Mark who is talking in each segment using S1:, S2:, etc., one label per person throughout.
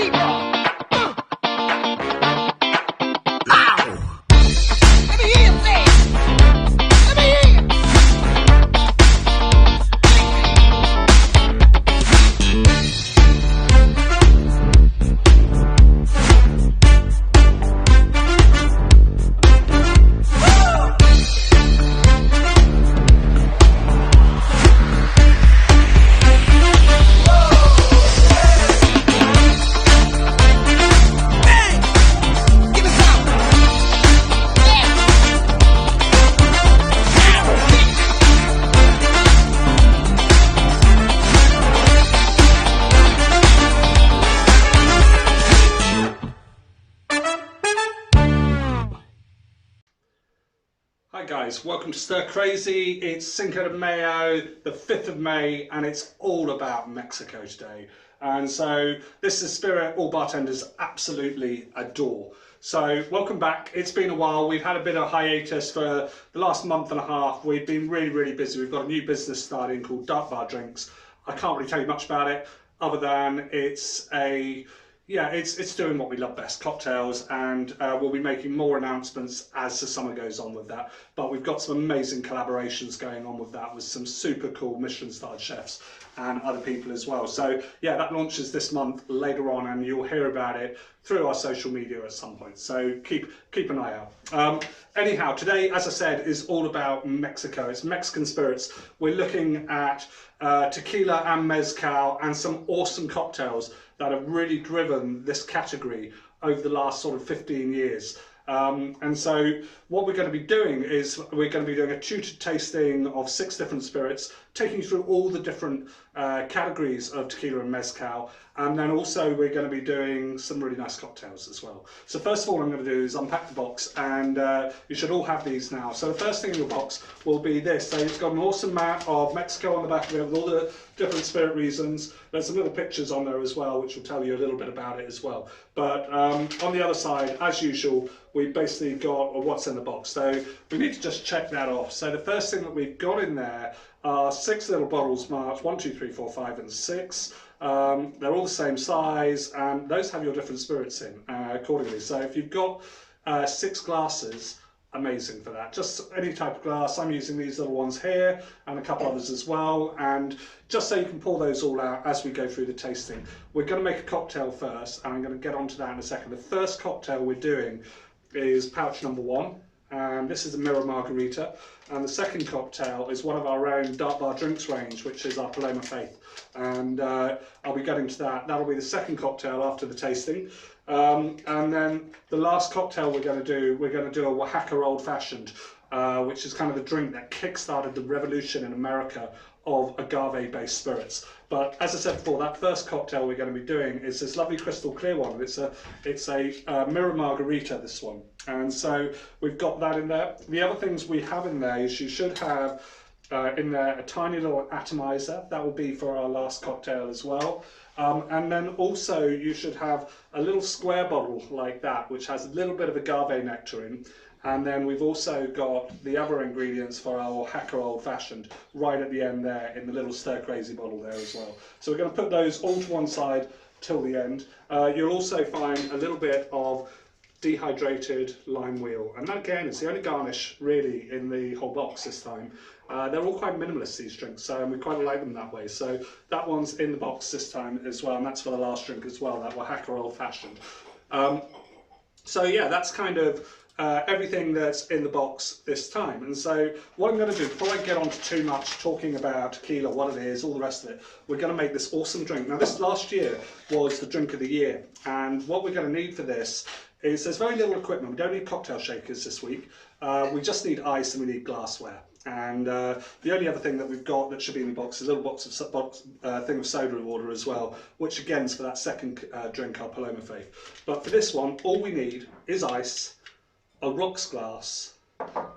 S1: Riva. Let me hear you say it. Let me hear you.
S2: Hi guys, welcome to Stir Crazy. It's Cinco de Mayo, the 5th of May, and it's all about Mexico today. And so this is a spirit all bartenders absolutely adore. So welcome back. It's been a while. We've had a bit of hiatus for the last month and a half. We've been really busy. We've got a new business starting called Dark Bar Drinks. I can't really tell you much about it other than it's doing what we love best, cocktails, and we'll be making more announcements as the summer goes on with that. But we've got some amazing collaborations going on with that, with some super cool Michelin-starred chefs and other people as well. So yeah, that launches this month later on, and you'll hear about it through our social media at some point. So keep an eye out. Anyhow, today, as I said, is all about Mexico. It's Mexican spirits. We're looking at tequila and mezcal and some awesome cocktails that have really driven this category over the last sort of 15 years. And so what we're going to be doing is we're going to be doing a tutored tasting of 6 different spirits, taking you through all the different categories of tequila and mezcal, and then also we're going to be doing some really nice cocktails as well. So first of all, I'm going to do is unpack the box, and you should all have these now. So the first thing in your box will be this. So it's got an awesome map of Mexico on the back of it with all the different spirit reasons. There's some other pictures on there as well, which will tell you a little bit about it as well. But on the other side, as usual, we've basically got what's in the box. So we need to just check that off. So the first thing that we've got in there are 6 little bottles marked 1, 2, 3, 4, 5, and 6. They're all the same size, and those have your different spirits in accordingly. So if you've got 6 glasses, amazing for that. Just any type of glass. I'm using these little ones here and a couple others as well, and just so you can pour those all out as we go through the tasting. We're going to make a cocktail first, and I'm going to get onto that in a second. The first cocktail we're doing is pouch number 1, and this is a mirror margarita, and the second cocktail is one of our own Dark Bar Drinks range, which is our Paloma Faith, and I'll be getting to that. That'll be the second cocktail after the tasting. And then the last cocktail we're going to do a Oaxaca Old Fashioned, which is kind of the drink that kick-started the revolution in America of agave-based spirits. But as I said before, that first cocktail we're going to be doing is this lovely crystal clear one. It's a mirror margarita, this one. And so we've got that in there. The other things we have in there is you should have in there a tiny little atomizer. That will be for our last cocktail as well. And then also you should have a little square bottle like that, which has a little bit of agave nectar in. And then we've also got the other ingredients for our Oaxaca Old Fashioned right at the end there in the little Stir Crazy bottle there as well. So we're going to put those all to one side till the end. You'll also find a little bit of dehydrated lime wheel, and that again is the only garnish really in the whole box this time. They're all quite minimalist, these drinks, so we quite like them that way. So that one's in the box this time as well, and that's for the last drink as well, that Oaxaca Old Fashioned. So yeah, that's kind of everything that's in the box this time. And so what I'm going to do, before I get on to too much talking about tequila, what it is, all the rest of it, we're going to make this awesome drink. Now this last year was the drink of the year, and what we're going to need for this is there's very little equipment. We don't need cocktail shakers this week. We just need ice and we need glassware. And the only other thing that we've got that should be in the box is a little thing of soda water as well, which again is for that second drink, our Paloma Faith. But for this one, all we need is ice, a rocks glass,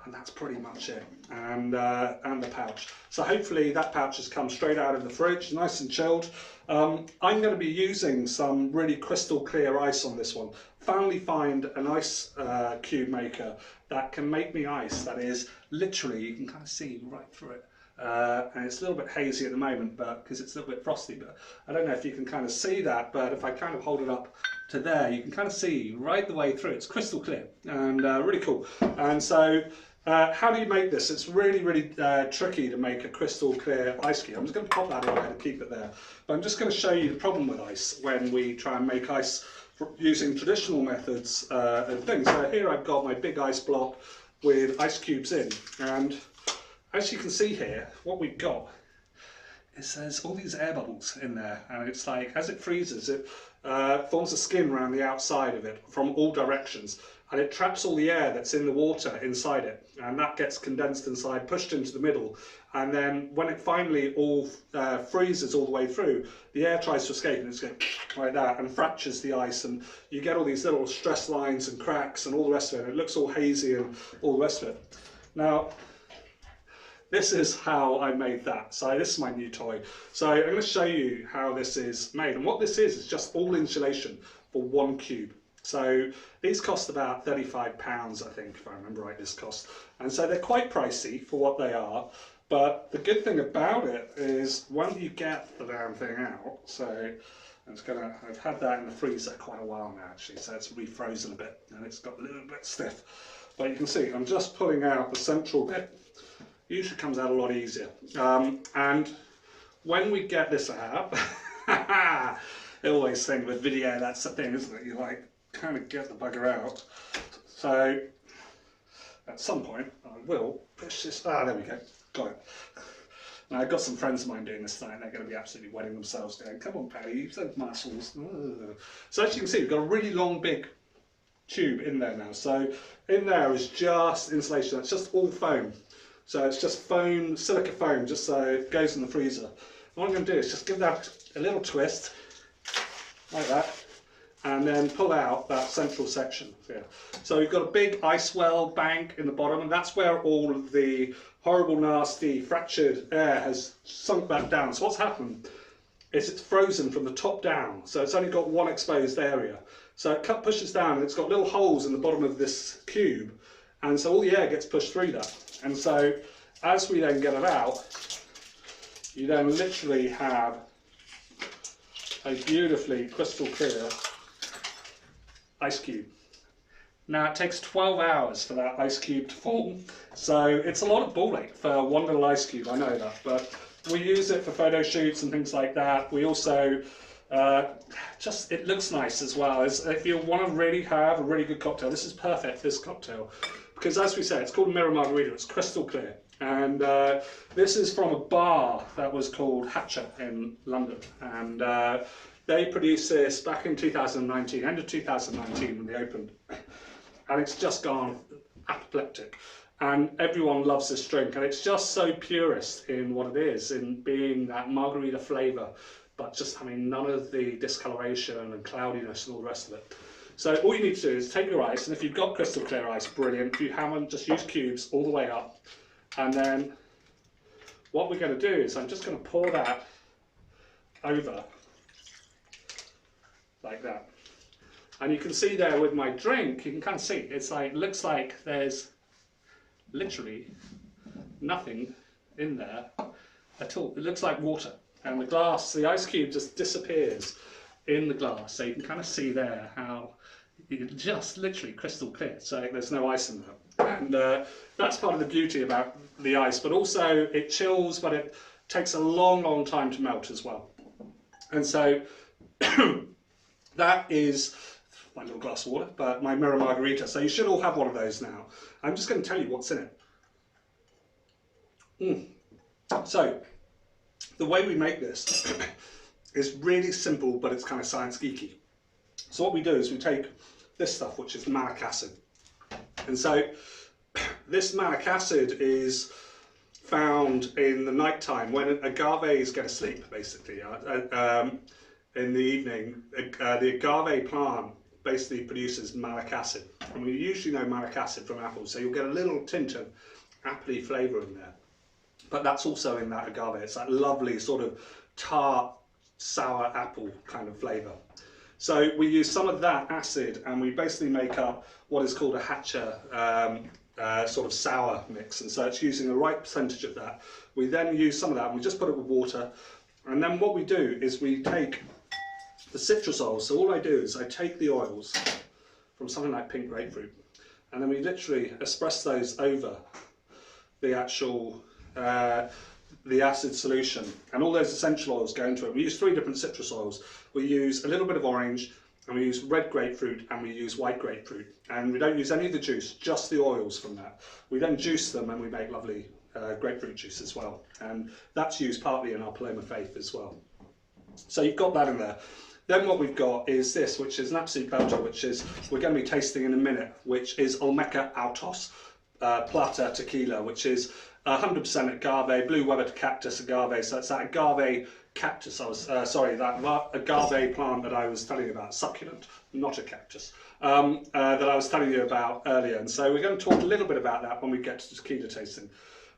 S2: and that's pretty much it, and the pouch. So hopefully that pouch has come straight out of the fridge, nice and chilled. I'm going to be using some really crystal clear ice on this one. Finally find an ice cube maker that can make me ice that is literally, you can kind of see right through it, And it's a little bit hazy at the moment, but because it's a little bit frosty. But I don't know if you can kind of see that, but if I kind of hold it up to there, you can kind of see right the way through. It's crystal clear and really cool. And so how do you make this? It's really, really tricky to make a crystal clear ice cube. I'm just going to pop that in there and keep it there. But I'm just going to show you the problem with ice when we try and make ice using traditional methods and things. So here I've got my big ice block with ice cubes in, and as you can see here, what we've got is there's all these air bubbles in there, and it's like as it freezes, it forms a skin around the outside of it from all directions, and it traps all the air that's in the water inside it, and that gets condensed inside, pushed into the middle, and then when it finally all freezes all the way through, the air tries to escape and it's going like that and fractures the ice, and you get all these little stress lines and cracks and all the rest of it, and it looks all hazy and all the rest of it. Now, this is how I made that. So this is my new toy. So I'm going to show you how this is made. And what this is just all insulation for 1 cube. So these cost about £35, I think, if I remember right, this cost. And so they're quite pricey for what they are. But the good thing about it is when you get the damn thing out, so I've had that in the freezer quite a while now actually, so it's refrozen a bit and it's got a little bit stiff. But you can see I'm just pulling out the central bit. Usually comes out a lot easier. And when we get this out, I always think with video that's the thing, isn't it? You like kind of get the bugger out. So at some point I will push this. Ah, there we go. Got it. Now I've got some friends of mine doing this tonight, and they're going to be absolutely wetting themselves going, come on Paddy, use those muscles. Ugh. So as you can see, we've got a really long big tube in there now. So in there is just insulation, it's just all foam. So it's just foam, silica foam, just so it goes in the freezer. What I'm going to do is just give that a little twist, like that, and then pull out that central section here. So we've got a big ice well bank in the bottom, and that's where all of the horrible, nasty, fractured air has sunk back down. So what's happened is it's frozen from the top down, so it's only got one exposed area. So it pushes down, and it's got little holes in the bottom of this cube, and so all the air gets pushed through that. And so as we then get it out, you then literally have a beautifully crystal clear ice cube. Now it takes 12 hours for that ice cube to form, so it's a lot of ball ache for one little ice cube, I know that, but we use it for photo shoots and things like that. We also, it looks nice as well. If you want to really have a really good cocktail, this is perfect, this cocktail. Because as we say, it's called Mirror Margarita, it's crystal clear. And this is from a bar that was called Hatcha in London. And they produced this back in 2019, end of 2019 when they opened. And it's just gone apoplectic. And everyone loves this drink. And it's just so purist in what it is, in being that margarita flavour, but just having none of the discoloration and cloudiness and all the rest of it. So all you need to do is take your ice, and if you've got crystal clear ice, brilliant. If you haven't, just use cubes all the way up. And then what we're going to do is I'm just going to pour that over like that. And you can see there with my drink, you can kind of see, it's like, looks like there's literally nothing in there at all. It looks like water. And the glass, the ice cube just disappears in the glass. So you can kind of see there how it's just literally crystal clear. So there's no ice in there. And that's part of the beauty about the ice. But also it chills, but it takes a long, long time to melt as well. And so that is my little glass of water, but my Mirror Margarita. So you should all have one of those now. I'm just going to tell you what's in it. So the way we make this is really simple, but it's kind of science geeky. So what we do is we take this stuff, which is malic acid. And so this malic acid is found in the night time when agaves go to sleep, basically. In the evening, the agave plant basically produces malic acid. And we usually know malic acid from apples, so you'll get a little tint of appley flavour in there. But that's also in that agave. It's that lovely sort of tart, sour apple kind of flavour. So we use some of that acid and we basically make up what is called a Hatcha sort of sour mix, and so it's using the right percentage of that. We then use some of that and we just put it with water, and then what we do is we take the citrus oils. So all I do is I take the oils from something like pink grapefruit, and then we literally espresso those over the actual the acid solution, and all those essential oils go into it. We use 3 different citrus oils. We use a little bit of orange, and we use red grapefruit, and we use white grapefruit, and we don't use any of the juice, just the oils from that. We then juice them and we make lovely grapefruit juice as well, and that's used partly in our Paloma Faith as well. So you've got that in there. Then what we've got is this, which is an absolute belter, which is we're going to be tasting in a minute, which is Olmecca Altos Plata Tequila, which is 100% agave, blue weber cactus agave. So it's that agave cactus, that agave plant that I was telling you about, succulent, not a cactus, that I was telling you about earlier. And so we're going to talk a little bit about that when we get to tequila tasting.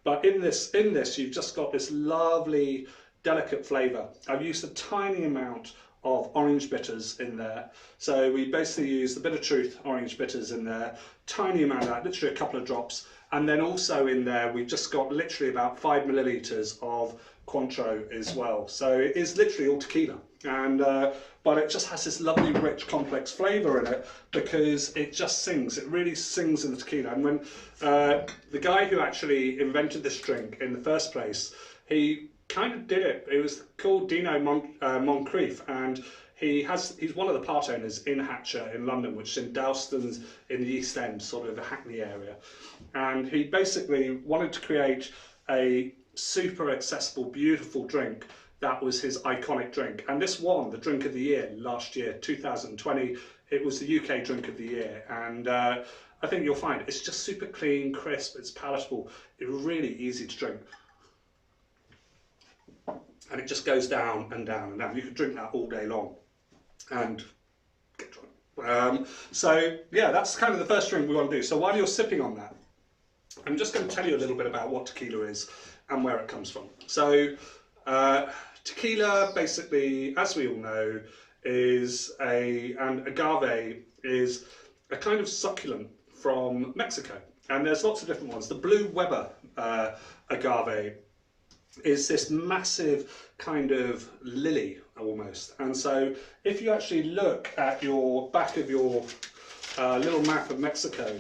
S2: But in this, you've just got this lovely, delicate flavour. I've used a tiny amount of orange bitters in there. So we basically use the Bitter Truth orange bitters in there, tiny amount of that, literally a couple of drops. And then also in there, we've just got literally about 5 millilitres of Cointreau as well. So it is literally all tequila, and but it just has this lovely, rich, complex flavour in it because it just sings. It really sings in the tequila. And when the guy who actually invented this drink in the first place, he kind of did it. It was called Dino Moncrief, and he's one of the part owners in Hatcha in London, which is in Dalston's in the East End, sort of the Hackney area. And he basically wanted to create a super accessible, beautiful drink that was his iconic drink. And this won the Drink of the Year last year, 2020. It was the UK Drink of the Year. And I think you'll find it's just super clean, crisp, it's palatable, it's really easy to drink. And it just goes down and down and down. You could drink that all day long and get drunk. So yeah, that's kind of the first drink we want to do. So while you're sipping on that, I'm just going to tell you a little bit about what tequila is and where it comes from. So tequila, basically, as we all know, and agave is a kind of succulent from Mexico. And there's lots of different ones. The blue Weber agave is this massive kind of lily almost. And so if you actually look at your back of your little map of Mexico,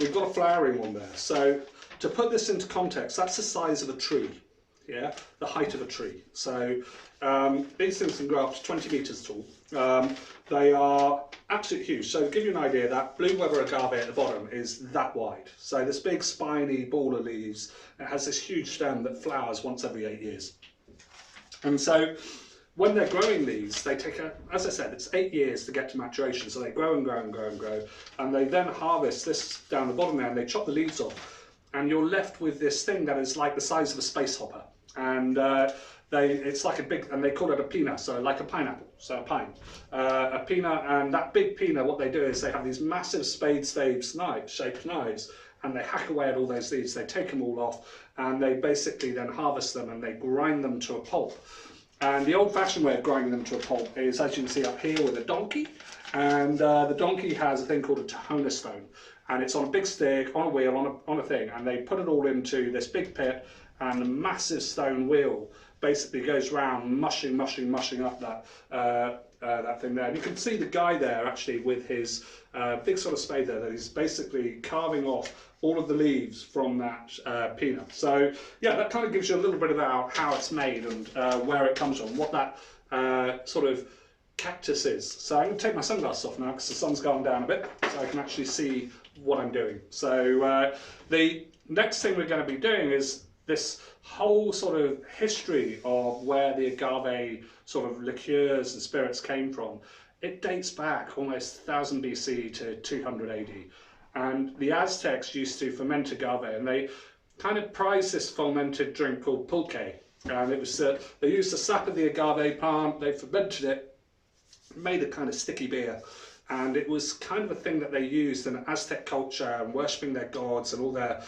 S2: we've got a flowering one there. So to put this into context, that's the size of a tree, yeah, the height of a tree. So these things can grow up to 20 meters tall. They are absolutely huge. So to give you an idea, that blue Weber agave at the bottom is that wide. So this big spiny ball of leaves, it has this huge stem that flowers once every 8 years. And so when they're growing these, they take, as I said, it's 8 years to get to maturation. So they grow and grow and grow and grow. And they then harvest this down the bottom there and they chop the leaves off. And you're left with this thing that is like the size of a space hopper. And it's like a big, and they call it a pina, so like a pineapple, so a pine. A pina, and that big pina, what they do is they have these massive spade-shaped knives, and they hack away at all those leaves. They take them all off, and they basically then harvest them and they grind them to a pulp. And the old-fashioned way of grinding them to a pulp is, as you can see up here, with a donkey. And the donkey has a thing called a tahona stone, and it's on a big stick, on a wheel, on a thing, and they put it all into this big pit, and a massive stone wheel basically goes round mushing up that thing there. And you can see the guy there actually with his big sort of spade there, that he's basically carving off all of the leaves from that peanut. So yeah, that kind of gives you a little bit about how it's made and where it comes from, what that sort of cactus is. So I'm going to take my sunglasses off now because the sun's gone down a bit, so I can actually see what I'm doing. So the next thing we're going to be doing is this whole sort of history of where the agave sort of liqueurs and spirits came from. It dates back almost 1000 BC to 200 AD. And the Aztecs used to ferment agave, and they kind of prized this fermented drink called pulque. And it was they used the sap of the agave plant, they fermented it, made a kind of sticky beer. And it was kind of a thing that they used in Aztec culture and worshipping their gods and all their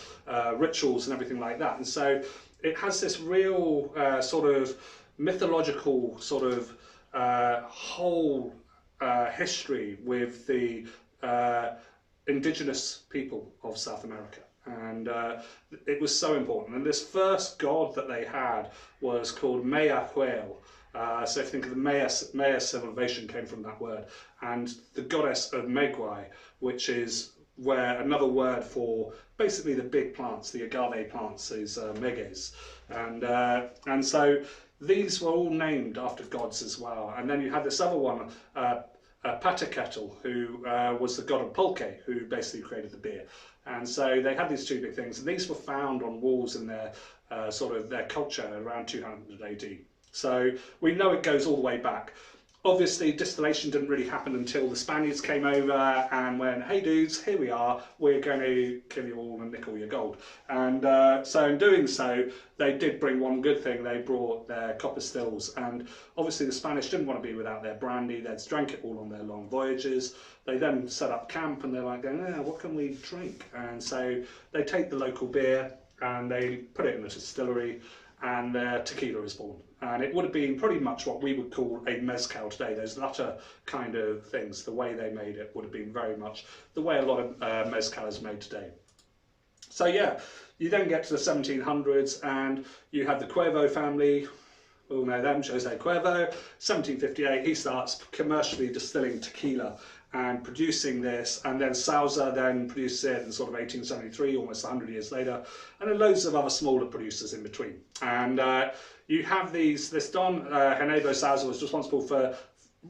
S2: rituals and everything like that. And so it has this real sort of mythological sort of whole history with the indigenous people of South America. and it was so important. And this first god that they had was called Maguey. So if you think of the Maya civilization came from that word, and the goddess of Maguey, which is where another word for basically the big plants, the agave plants, is meges, and so these were all named after gods as well. And then you had this other one, Pataketl, who was the god of pulque, who basically created the beer. And so they had these two big things, and these were found on walls in their sort of their culture around 200 AD. So we know it goes all the way back. Obviously, distillation didn't really happen until the Spaniards came over and went, hey dudes, here we are, we're going to kill you all and nick all your gold. And so in doing so, they did bring one good thing. They brought their copper stills, and obviously the Spanish didn't want to be without their brandy. They'd drank it all on their long voyages. They then set up camp, and they're like, what can we drink? And so they take the local beer and they put it in a distillery, and their tequila is born. And it would have been pretty much what we would call a mezcal today. Those latter kind of things, the way they made it would have been very much the way a lot of mezcal is made today. So yeah, you then get to the 1700s, and you have the Cuervo family. We all know them, Jose Cuervo. 1758, he starts commercially distilling tequila and producing this, and then Sauza then produces it in sort of 1873, almost 100 years later, and then loads of other smaller producers in between. And you have this Don Henebo Sauza was responsible for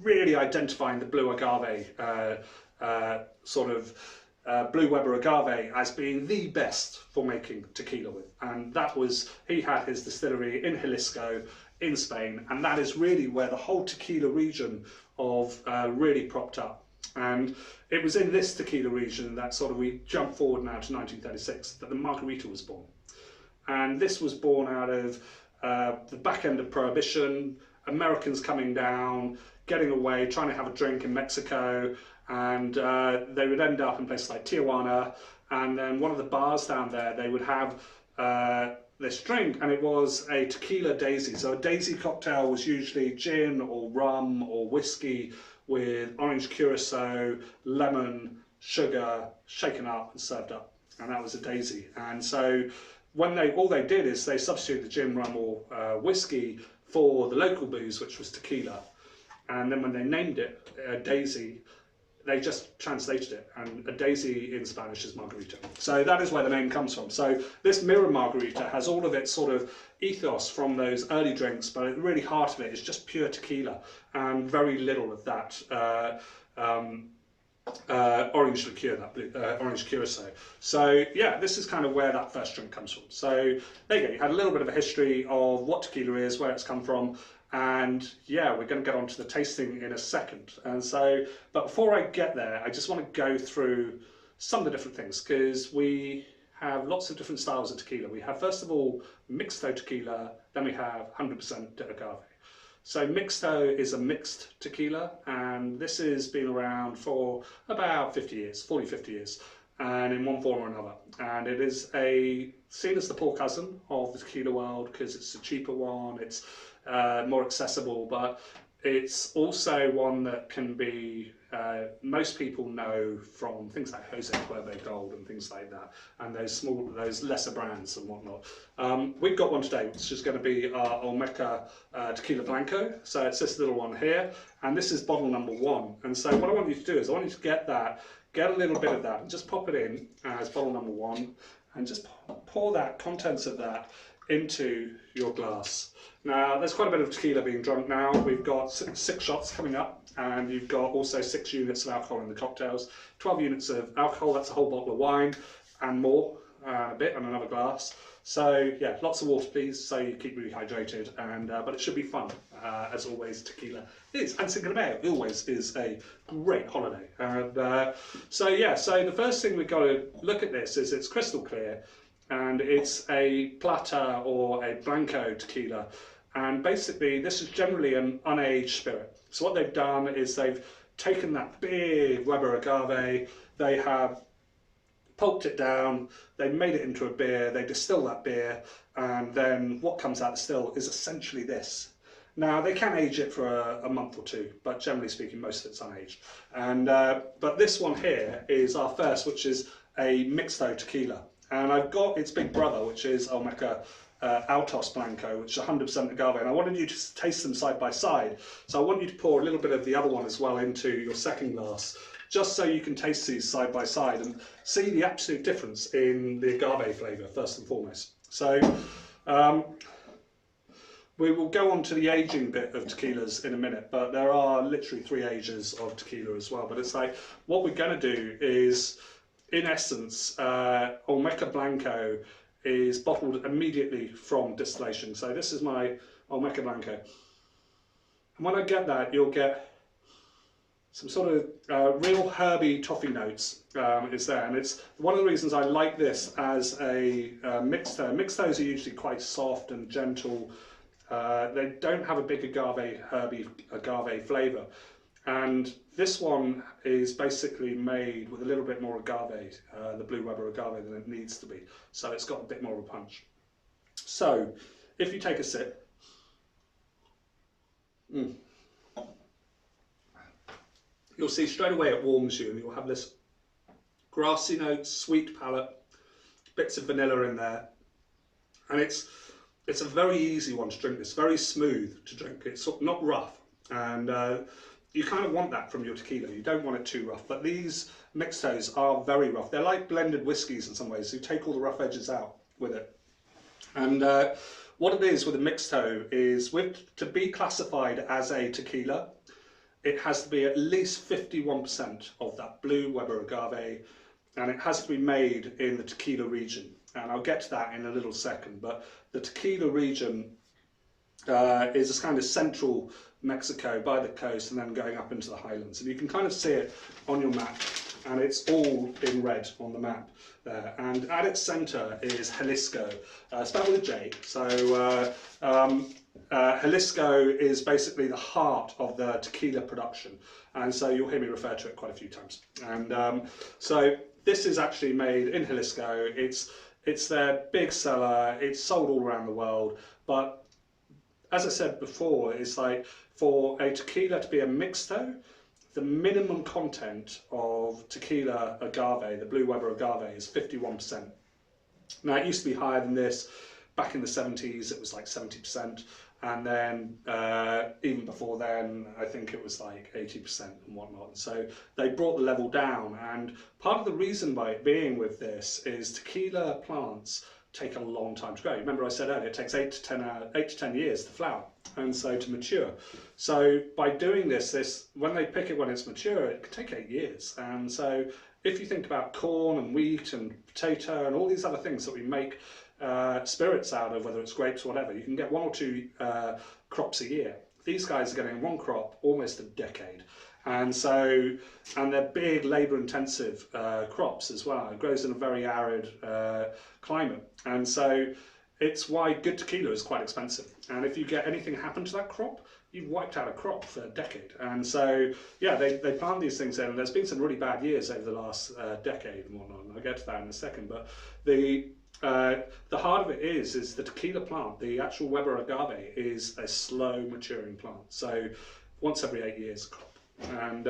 S2: really identifying the blue agave, blue Weber agave, as being the best for making tequila with. And that was, he had his distillery in Jalisco in Spain, and that is really where the whole tequila region of really propped up. And it was in this tequila region that sort of we jump forward now to 1936 that the Margarita was born. And this was born out of the back end of Prohibition, Americans coming down, getting away, trying to have a drink in Mexico, and they would end up in places like Tijuana, and then one of the bars down there, they would have this drink, and it was a tequila daisy. So a daisy cocktail was usually gin or rum or whiskey with orange curacao, lemon, sugar, shaken up and served up, and that was a daisy. And so when all they did is they substituted the gin, rum or whiskey for the local booze, which was tequila, and then when they named it daisy, they just translated it, and a daisy in Spanish is margarita. So that is where the name comes from. So this mirror margarita has all of its sort of ethos from those early drinks, but the really heart of it is just pure tequila and very little of that orange liqueur, that orange curacao. So yeah, this is kind of where that first drink comes from. So there you go, you had a little bit of a history of what tequila is, where it's come from, and yeah, we're going to get on to the tasting in a second. And so, but before I get there, I just want to go through some of the different things, because we have lots of different styles of tequila. We have, first of all, mixto tequila, then we have 100% de agave. So mixto is a mixed tequila, and this has been around for about 50 years, 40, 50 years, and in one form or another. And it is seen as the poor cousin of the tequila world, because it's a cheaper one, it's more accessible, but it's also one that can be, most people know from things like Jose Cuervo Gold and things like that, and those lesser brands and whatnot. We've got one today, which is going to be our Olmecca Tequila Blanco. So it's this little one here, and this is bottle number 1. And so what I want you to do is I want you to get a little bit of that, and just pop it in as bottle number 1, and just pour that contents of that into your glass. Now, there's quite a bit of tequila being drunk now. We've got 6 shots coming up, and you've got also 6 units of alcohol in the cocktails, 12 units of alcohol, that's a whole bottle of wine, and more, a bit, and another glass. So yeah, lots of water please, so you keep really hydrated, and but it should be fun. As always, tequila is, and Cinco de Mayo always is a great holiday. And so yeah, so the first thing we've got to look at this is it's crystal clear, and it's a plata or a blanco tequila, and basically this is generally an unaged spirit. So what they've done is they've taken that big Weber agave, they have pulped it down, they made it into a beer, they distill that beer, and then what comes out of the still is essentially this. Now they can age it for a month or 2, but generally speaking most of it's unaged. And but this one here is our first, which is a mixto tequila. And I've got its big brother, which is Olmecca Altos Blanco, which is 100% agave, and I wanted you to taste them side by side. So I want you to pour a little bit of the other one as well into your second glass, just so you can taste these side by side and see the absolute difference in the agave flavour, first and foremost. So we will go on to the aging bit of tequilas in a minute, but there are literally 3 ages of tequila as well. But it's like, what we're going to do is, in essence, Olmecca Blanco is bottled immediately from distillation. So this is my Olmecca Blanco. And when I get that, you'll get some sort of real herby toffee notes is there. And it's one of the reasons I like this as a mixto. Mixtos are usually quite soft and gentle. They don't have a big herby agave flavour. And this one is basically made with a little bit more agave, the Blue Weber agave, than it needs to be. So it's got a bit more of a punch. So if you take a sip, you'll see straight away it warms you, and you'll have this grassy note, sweet palate, bits of vanilla in there. And it's a very easy one to drink. It's very smooth to drink. It's not rough. And you kind of want that from your tequila. You don't want it too rough, but these mixtos are very rough. They're like blended whiskies in some ways. You take all the rough edges out with it. And what it is with a mixto is, to be classified as a tequila, it has to be at least 51% of that Blue Weber agave, and it has to be made in the tequila region. And I'll get to that in a little second, but the tequila region is this kind of central Mexico by the coast and then going up into the highlands. And you can kind of see it on your map, and it's all in red on the map there. And at its centre is Jalisco, spelled with a J. So Jalisco is basically the heart of the tequila production. And so you'll hear me refer to it quite a few times. And so this is actually made in Jalisco. It's their big seller. It's sold all around the world. But as I said before, it's like, for a tequila to be a mixto, the minimum content of tequila agave, the Blue Weber agave, is 51%. Now, it used to be higher than this. Back in the 70s, it was like 70%. And then even before then, I think it was like 80% and whatnot. So they brought the level down. And part of the reason by it being with this is tequila plants take a long time to grow. Remember I said earlier, it takes 8 to 10 years to flower, and so to mature. So by doing this, when they pick it when it's mature, it can take 8 years. And so if you think about corn and wheat and potato and all these other things that we make spirits out of, whether it's grapes or whatever, you can get 1 or 2 crops a year. These guys are getting 1 crop almost a decade. And they're big labour intensive crops as well. It grows in a very arid climate. And so it's why good tequila is quite expensive. And if you get anything happen to that crop, you've wiped out a crop for a decade. And so, yeah, they plant these things in, and there's been some really bad years over the last decade and whatnot, and I'll get to that in a second. But the heart of it is the tequila plant, the actual Weber agave, is a slow maturing plant. So once every 8 years a crop. And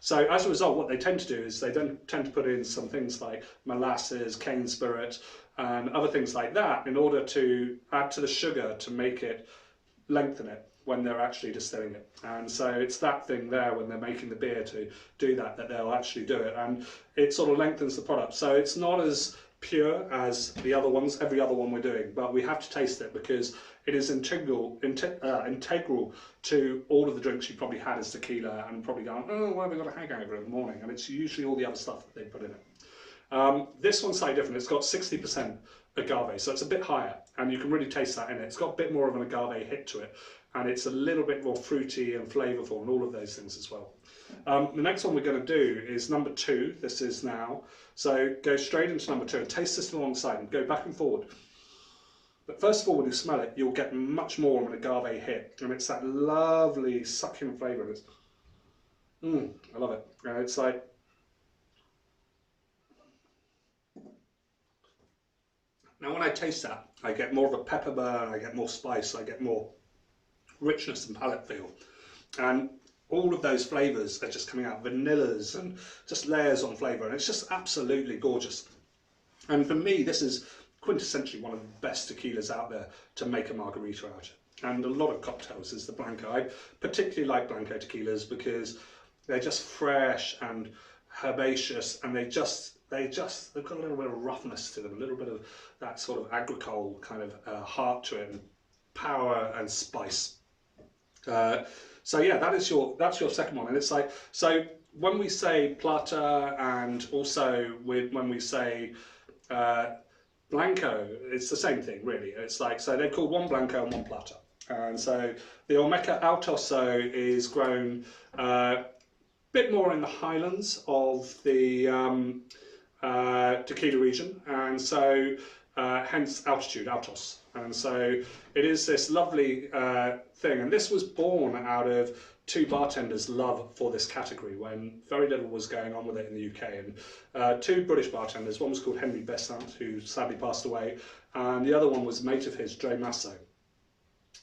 S2: so as a result, what they tend to do is they then tend to put in some things like molasses, cane spirit, and other things like that in order to add to the sugar to make it lengthen it when they're actually distilling it. And so it's that thing there when they're making the beer to do that they'll actually do it, and it sort of lengthens the product. So it's not as pure as the other ones, every other one we're doing, but we have to taste it because it is integral to all of the drinks you probably had as tequila, and probably going, oh, why have we got a hangover in the morning? And it's usually all the other stuff that they put in it. This one's slightly different. It's got 60% agave, so it's a bit higher, and you can really taste that in it. It's got a bit more of an agave hit to it, and it's a little bit more fruity and flavourful and all of those things as well. The next one we're going to do is number 2. This is now. So go straight into number 2 and taste this alongside and go back and forward. But first of all, when you smell it, you'll get much more of an agave hit, and it's that lovely succulent flavour. I love it. And it's like, now when I taste that, I get more of a pepper burn, I get more spice, I get more richness and palate feel. And all of those flavours are just coming out, vanillas and just layers on flavour, and it's just absolutely gorgeous. And for me, this is quintessentially one of the best tequilas out there to make a margarita out of. And a lot of cocktails is the Blanco. I particularly like Blanco tequilas because they're just fresh and herbaceous, and they've got a little bit of roughness to them, a little bit of that sort of agricole kind of heart to it, and power and spice. So yeah, that's your second one, and it's like, so when we say plata, and also when we say Blanco, it's the same thing really. It's like, so they're called one Blanco and one plata, and so the Olmecca Altos is grown bit more in the highlands of the tequila region, and so hence altitude, Altos. And so it is this lovely thing, and this was born out of two bartenders' love for this category when very little was going on with it in the UK. And two British bartenders, one was called Henry Besant, who sadly passed away, and the other one was a mate of his, Dre Masso.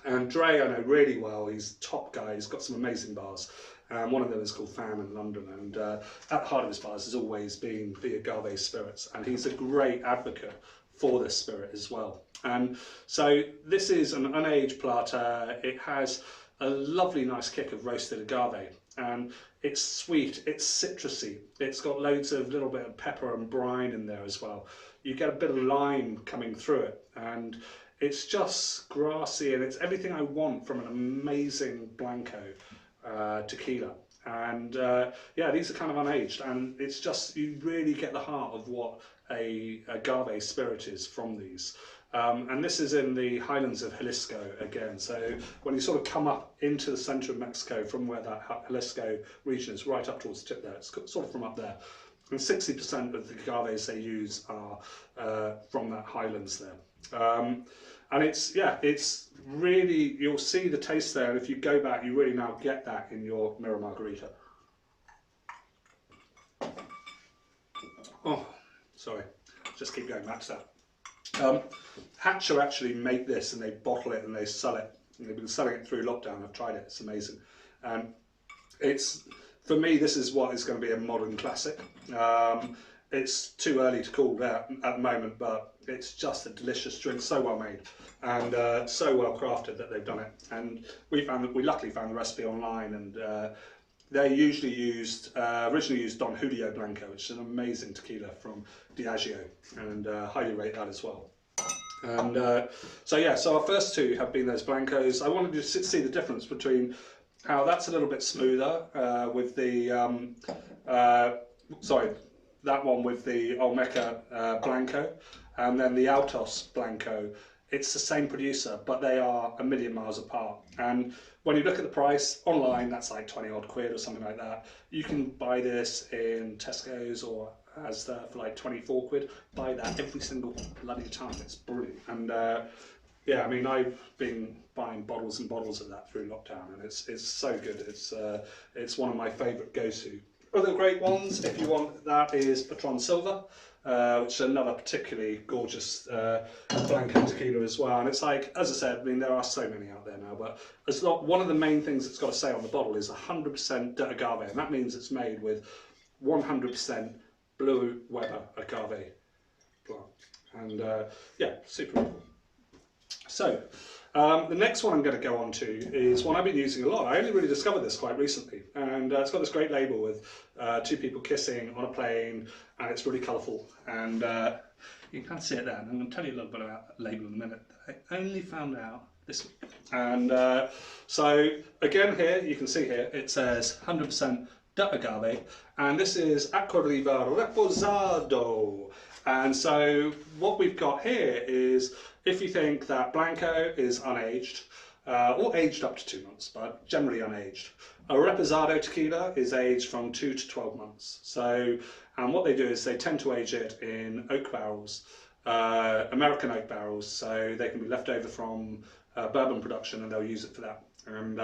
S2: And Dre I know really well, he's a top guy, he's got some amazing bars. One of them is called Fan in London, and at the heart of his bars has always been the Agave spirits, and he's a great advocate for this spirit as well. And so this is an unaged plata. It has a lovely nice kick of roasted agave, and it's sweet, it's citrusy, it's got loads of little bit of pepper and brine in there as well. You get a bit of lime coming through it, and it's just grassy, and it's everything I want from an amazing Blanco tequila. And yeah, these are kind of unaged, and it's just, you really get the heart of what a agave spirit is from these. And this is in the highlands of Jalisco again. So when you sort of come up into the centre of Mexico from where that Jalisco region is, right up towards the tip there, it's sort of from up there. And 60% of the agaves they use are from that highlands there. And it's, yeah, it's really, you'll see the taste there, and if you go back, you really now get that in your mirror margarita. Oh, sorry, just keep going back to that. Hatcha actually make this, and they bottle it and they sell it, and they've been selling it through lockdown. I've tried it, it's amazing. It's, for me, this is what is going to be a modern classic. It's too early to call that at the moment, but it's just a delicious drink, so well made and so well crafted that they've done it. And we luckily found the recipe online, and they usually originally used Don Julio Blanco, which is an amazing tequila from Diageo, and highly rate that as well. And so yeah, so our first two have been those Blancos. I wanted to see the difference between how that's a little bit smoother with the that one with the Olmecca Blanco, and then the Altos Blanco. It's the same producer, but they are a million miles apart. And when you look at the price online, that's like 20 odd quid or something like that. You can buy this in Tesco's or Asda for like 24 quid. Buy that every single bloody time. It's brilliant. And yeah, I mean, I've been buying bottles and bottles of that through lockdown, and it's so good. It's one of my favourite go-to. Other great ones, if you want, that is Patron Silva, which is another particularly gorgeous Blanco tequila as well. And it's like, as I said, I mean, there are so many out there now, but it's not, one of the main things it's got to say on the bottle is 100% de agave, and that means it's made with 100% Blue Weber agave plant. And yeah, super cool. So, the next one I'm going to go on to is one I've been using a lot. I only really discovered this quite recently, and it's got this great label with two people kissing on a plane, and it's really colourful, and you can see it there. And I'm going to tell you a little bit about the label in a minute. I only found out this week. And so again here, you can see here, it says 100% de agave, and this is Aqua Riva Reposado. And so what we've got here is, if you think that Blanco is unaged, or aged up to 2 months, but generally unaged, a Reposado tequila is aged from 2 to 12 months. So, and what they do is they tend to age it in oak barrels, American oak barrels, so they can be left over from bourbon production, and they'll use it for that. And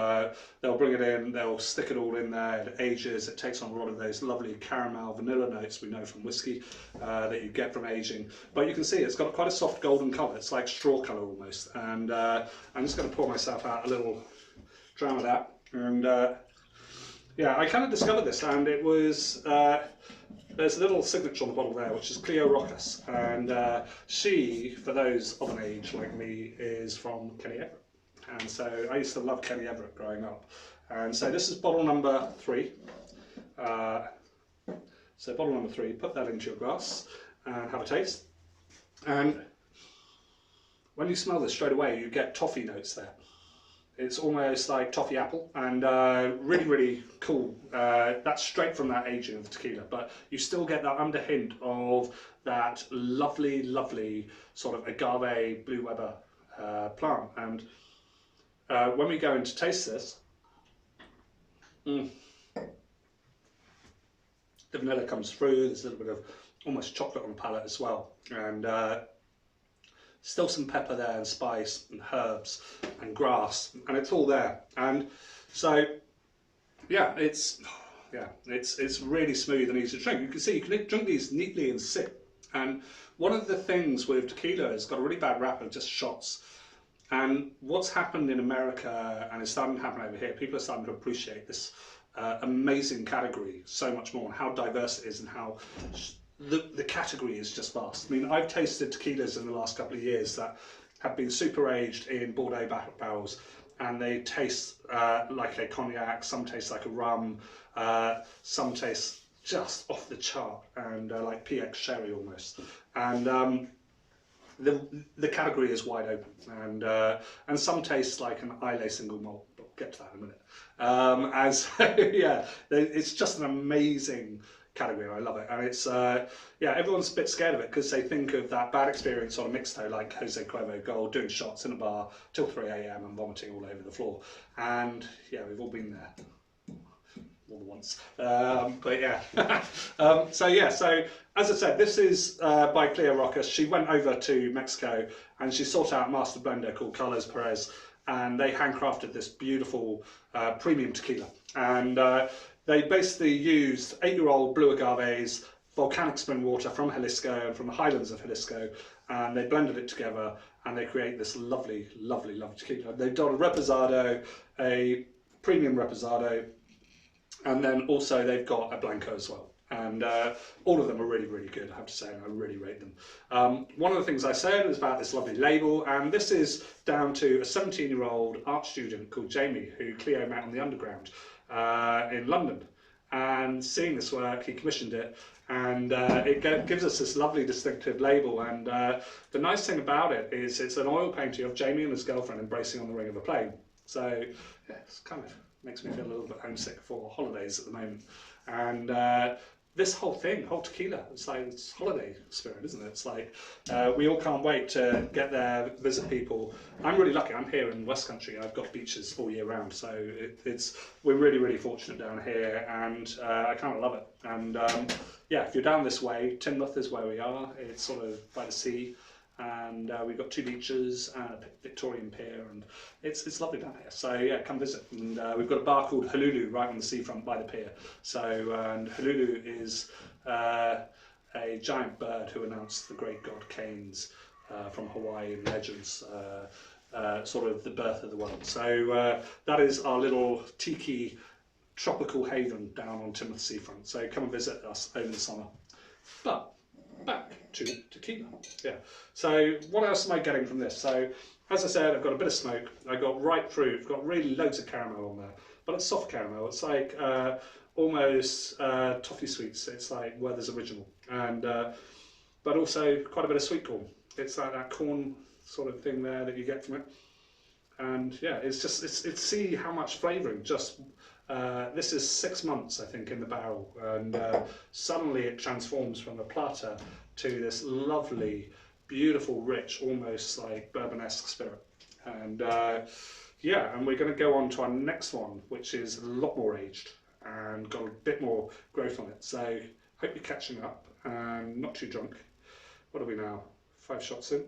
S2: they'll bring it in, they'll stick it all in there, it ages, it takes on a lot of those lovely caramel vanilla notes we know from whiskey that you get from aging. But you can see it's got quite a soft golden colour, it's like straw colour almost. And I'm just going to pour myself out a little dram of that. And yeah, I kind of discovered this, and it was there's a little signature on the bottle there, which is Cleo Rocas, and she, for those of an age like me, is from Kenny Everett. And so I used to love Kenny Everett growing up. And so this is bottle number 3. So bottle number 3, put that into your glass and have a taste. And when you smell this straight away, you get toffee notes there. It's almost like toffee apple, and really, really cool. That's straight from that aging of tequila, but you still get that underhint of that lovely, lovely sort of agave blue Weber plant. And when we go in to taste this, the vanilla comes through. There's a little bit of almost chocolate on the palate as well, and still some pepper there, and spice and herbs and grass, and it's all there. And so yeah, it's really smooth and easy to drink. You can see you can drink these neatly and sip. And one of the things with tequila is got a really bad rap of just shots. And what's happened in America, and it's starting to happen over here, people are starting to appreciate this amazing category so much more, and how diverse it is, and how the category is just vast. I mean, I've tasted tequilas in the last couple of years that have been super aged in Bordeaux barrels, and they taste like a cognac, some taste like a rum, some taste just off the chart, and like PX sherry almost. And the category is wide open, and some taste like an Islay single malt. We'll get to that in a minute. And so yeah, it's just an amazing category, and I love it. And it's yeah, everyone's a bit scared of it because they think of that bad experience on a mixto like Jose Cuervo Gold, doing shots in a bar till 3 AM and vomiting all over the floor. And yeah, we've all been there more than once. But yeah, so yeah, so as I said, this is by Cleo Rocas. She went over to Mexico and she sought out a master blender called Carlos Perez, and they handcrafted this beautiful premium tequila. And they basically used 8-year-old blue agaves, volcanic spring water from Jalisco and from the highlands of Jalisco, and they blended it together and they create this lovely, lovely, lovely tequila. They've done a reposado, a premium reposado, and then also they've got a Blanco as well. And all of them are really, really good, I have to say, and I really rate them. One of the things I said was about this lovely label, and this is down to a 17-year-old art student called Jamie, who Cleo met on the Underground in London. And seeing this work, he commissioned it, and it gives us this lovely distinctive label. And the nice thing about it is it's an oil painting of Jamie and his girlfriend embracing on the ring of a plane. So yeah, it's kind of makes me feel a little bit homesick for holidays at the moment. And this whole thing, whole tequila, it's like it's holiday spirit, isn't it? It's like we all can't wait to get there, visit people. I'm really lucky. I'm here in West Country. I've got beaches all year round, so we're really, really fortunate down here, and I kind of love it. And yeah, if you're down this way, Teignmouth is where we are. It's sort of by the sea, and we've got 2 beaches and a Victorian pier, and it's lovely down here. So yeah, come visit. And we've got a bar called Hululu right on the seafront by the pier. So and Hululu is a giant bird who announced the great god Cain's from Hawaiian legends, sort of the birth of the world. So that is our little tiki tropical haven down on Teignmouth seafront. So come and visit us over the summer. But back to tequila. Yeah. So what else am I getting from this? So as I said, I've got a bit of smoke. I've got ripe fruit. I've got really loads of caramel on there, but it's soft caramel. It's like almost toffee sweets. It's like Werther's Original, and but also quite a bit of sweet corn. It's like that corn sort of thing there that you get from it. And yeah, it's just it's see how much flavouring just. This is 6 months, I think, in the barrel, and suddenly it transforms from a plata to this lovely, beautiful, rich, almost like bourbon-esque spirit. And yeah, and we're going to go on to our next one, which is a lot more aged and got a bit more growth on it. So hope you're catching up and not too drunk. What are we now? 5 shots in.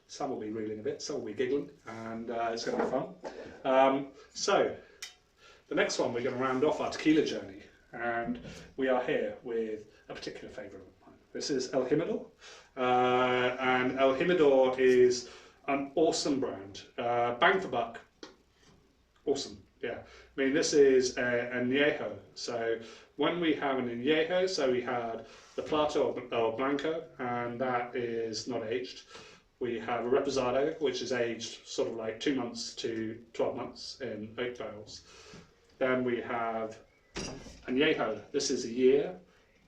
S2: Some will be reeling a bit, some will be giggling, and it's going to be fun. So the next one, we're going to round off our tequila journey, and we are here with a particular favourite of mine. This is El Jimador, and El Jimador is an awesome brand, bang for buck, awesome. Yeah, I mean, this is a Anejo. So when we have an Anejo, so we had the Plato or Blanco, and that is not aged. We have a Reposado, which is aged sort of like 2 months to 12 months in oak barrels. Then we have Anejo. This is a year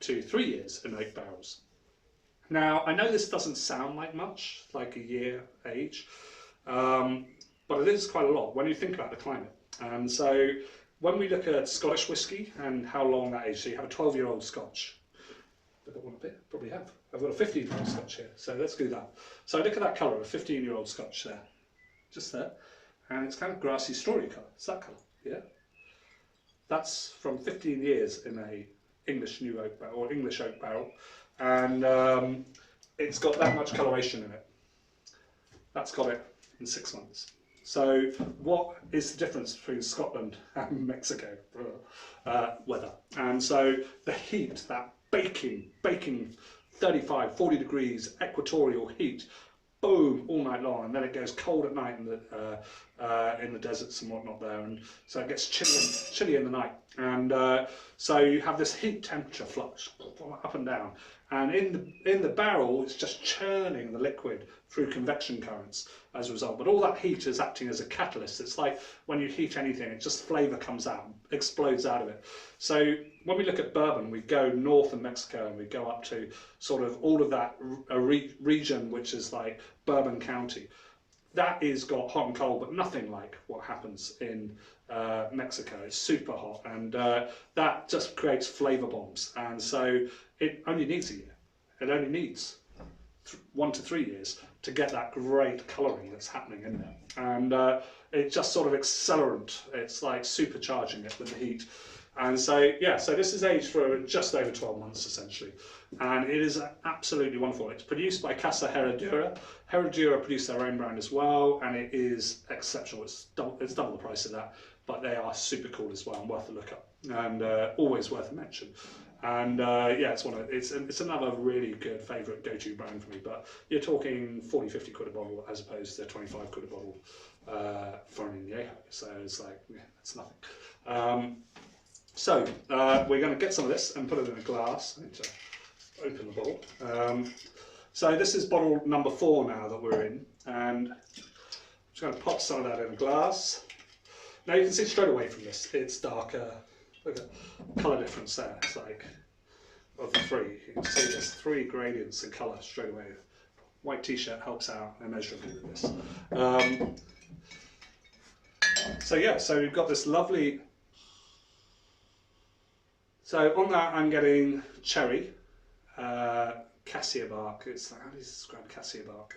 S2: to 3 years in oak barrels. Now, I know this doesn't sound like much, like a year age, but it is quite a lot when you think about the climate. And so when we look at Scottish whisky and how long that is, so you have a 12-year-old Scotch. I've got one up here, probably have. I've got a 15-year-old Scotch here, so let's do that. So look at that colour, a 15-year-old Scotch there, just there. And it's kind of grassy strawy colour, it's that colour, yeah? That's from 15 years in a English new oak barrel, or English oak barrel. And it's got that much coloration in it. That's got it in 6 months. So what is the difference between Scotland and Mexico? Weather. And so the heat, that baking 35, 40 degrees equatorial heat, boom, all night long, and then it goes cold at night in the deserts and whatnot there, and so it gets chilly in the night, and so you have this heat temperature flux up and down, and in the barrel it's just churning the liquid through convection currents as a result. But all that heat is acting as a catalyst. It's like when you heat anything, it just flavour comes out, explodes out of it. So when we look at bourbon, we go north of Mexico and we go up to sort of all of that region which is like Bourbon County. That is got hot and cold, but nothing like what happens in Mexico. It's super hot, and that just creates flavour bombs. And so it only needs a year. It only needs 1 to 3 years to get that great colouring that's happening in there. And it's just sort of accelerant. It's like supercharging it with the heat. And so, yeah, so this is aged for just over 12 months, essentially. And it is absolutely wonderful. It's produced by Casa Herradura. Herradura produce their own brand as well, and it is exceptional. It's double the price of that, but they are super cool as well and worth a look up, and always worth a mention. And yeah, it's another really good favourite go-to brand for me. But you're talking 40, 50 quid a bottle as opposed to 25 quid a bottle for an Anejo. So it's like, yeah, it's nothing. So we're going to get some of this and put it in a glass. I need to open the bottle. So this is bottle number 4 now that we're in, and I'm just going to pop some of that in a glass. Now you can see straight away from this, it's darker. Look at the colour difference there. It's like, of the 3, you can see there's 3 gradients in colour straight away. White t-shirt helps out immeasurably with this. So yeah, so we've got this lovely. So on that I'm getting cherry, cassia bark. It's like, how do you describe cassia bark?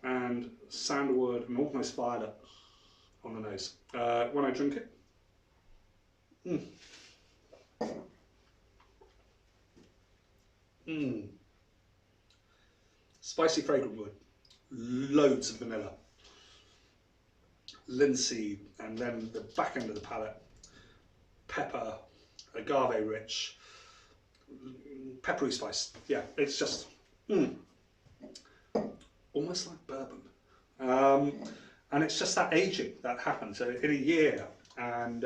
S2: And sandalwood and almost violet on the nose. When I drink it, spicy fragrant wood, loads of vanilla, linseed, and then the back end of the palate, pepper, agave rich, peppery spice. Yeah, it's just almost like bourbon. And it's just that aging that happens in a year, and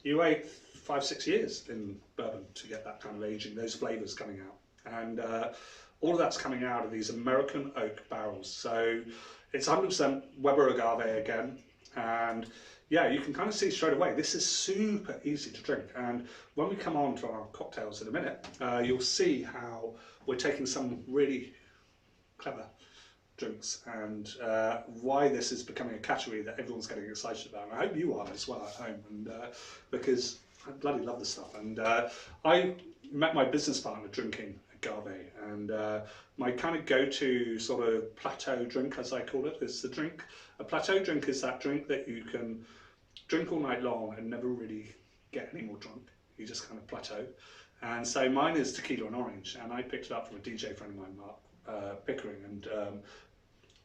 S2: you wait 5, 6 years in bourbon to get that kind of aging, those flavours coming out. And all of that's coming out of these American oak barrels. So it's 100% Weber agave again, and yeah, you can kind of see straight away, this is super easy to drink. And when we come on to our cocktails in a minute, you'll see how we're taking some really clever drinks, and why this is becoming a category that everyone's getting excited about. And I hope you are as well at home, and because I bloody love this stuff. And I met my business partner drinking agave, and my kind of go-to sort of plateau drink, as I call it, is the drink. A plateau drink is that drink that you can drink all night long and never really get any more drunk. You just kind of plateau. And so mine is tequila and orange, and I picked it up from a DJ friend of mine, Mark Pickering, and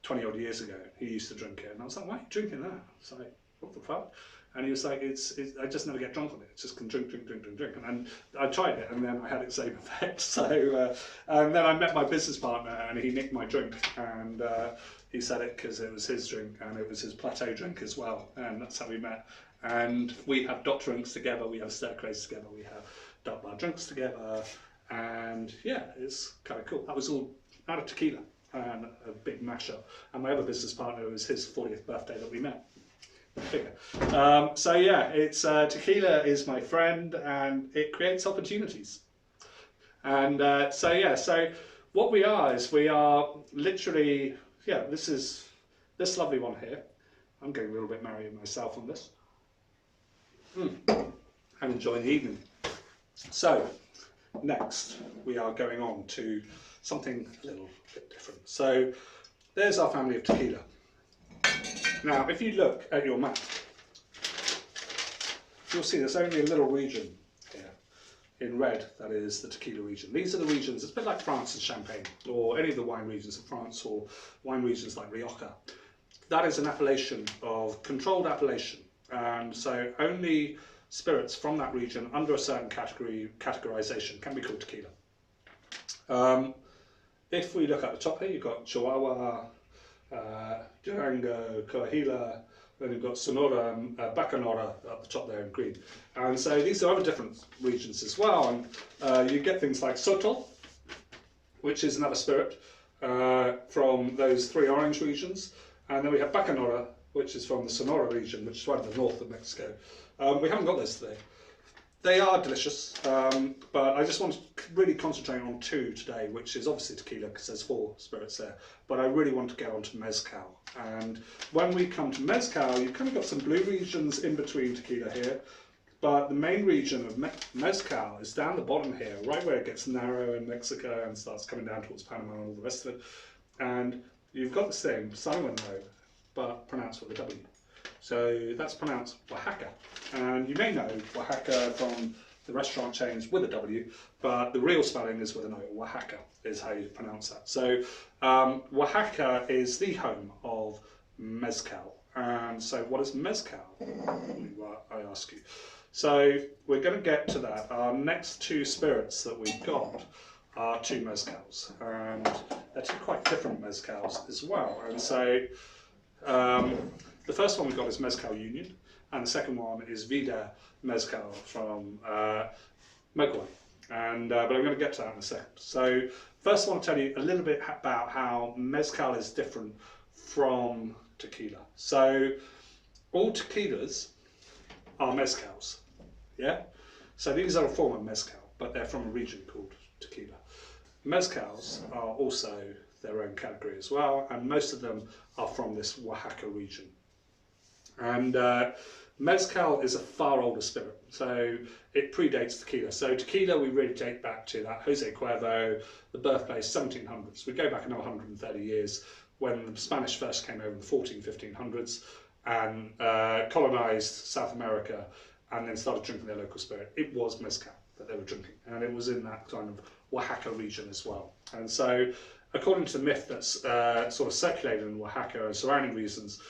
S2: 20 odd years ago he used to drink it, and I was like, why are you drinking that? I was like, what the fuck? And he was like, I just never get drunk on it. It's just can drink. And I tried it, and then I had the same effect. So, and then I met my business partner, and he nicked my drink, and He said it because it was his drink and it was his plateau drink as well, and that's how we met. And we have docked drinks together, we have stir crazy together, we have dark bar drinks together, and yeah, it's kind of cool. That was all out of tequila and a big mashup. And my other business partner, it was his 40th birthday that we met. So yeah, it's tequila is my friend and it creates opportunities. And so what we are is we are literally, yeah, this is this lovely one here. I'm getting a little bit married myself on this. And enjoying the evening. So next we are going on to something a little bit different. So there's our family of tequila. Now, if you look at your map, you'll see there's only a little region here in red that is the tequila region. These are the regions, it's a bit like France and Champagne, or any of the wine regions of France, or wine regions like Rioja. That is an appellation of controlled appellation, and so only spirits from that region under a certain categorization can be called tequila. If we look at the top here, you've got Chihuahua, Durango, Coahuila, then you've got Sonora and Bacanora up the top there in green. And so these are other different regions as well. And you get things like Sotol, which is another spirit from those three orange regions. And then we have Bacanora, which is from the Sonora region, which is right in the north of Mexico. We haven't got this today. They are delicious, but I just want to really concentrate on two today, which is obviously tequila, because there's 4 spirits there, but I really want to get onto mezcal. And when we come to mezcal, you've kind of got some blue regions in between tequila here, but the main region of mezcal is down the bottom here, right where it gets narrow in Mexico and starts coming down towards Panama and all the rest of it. And you've got this thing, starting with no, but pronounced with a W. So that's pronounced Oaxaca. And you may know Oaxaca from the restaurant chains with a W, but the real spelling is with an O. Oaxaca is how you pronounce that. So Oaxaca is the home of mezcal. And so what is mezcal? I ask you. So we're going to get to that. Our next 2 spirits that we've got are 2 mezcals. And they're 2 quite different mezcals as well. And so the first one we've got is Mezcal Union, and the second one is Vida Mezcal from Maguey. And but I'm going to get to that in a second. So first I want to tell you a little bit about how mezcal is different from tequila. So all tequilas are mezcals, yeah? So these are a form of mezcal, but they're from a region called tequila. Mezcals are also their own category as well, and most of them are from this Oaxaca region. And mezcal is a far older spirit, so it predates tequila. So tequila we really date back to that Jose Cuervo, the birthplace 1700s. We go back another 130 years when the Spanish first came over in the 1500s and colonized South America and then started drinking their local spirit. It was mezcal that they were drinking, and it was in that kind of Oaxaca region as well. And so according to the myth that's sort of circulated in Oaxaca and surrounding regions,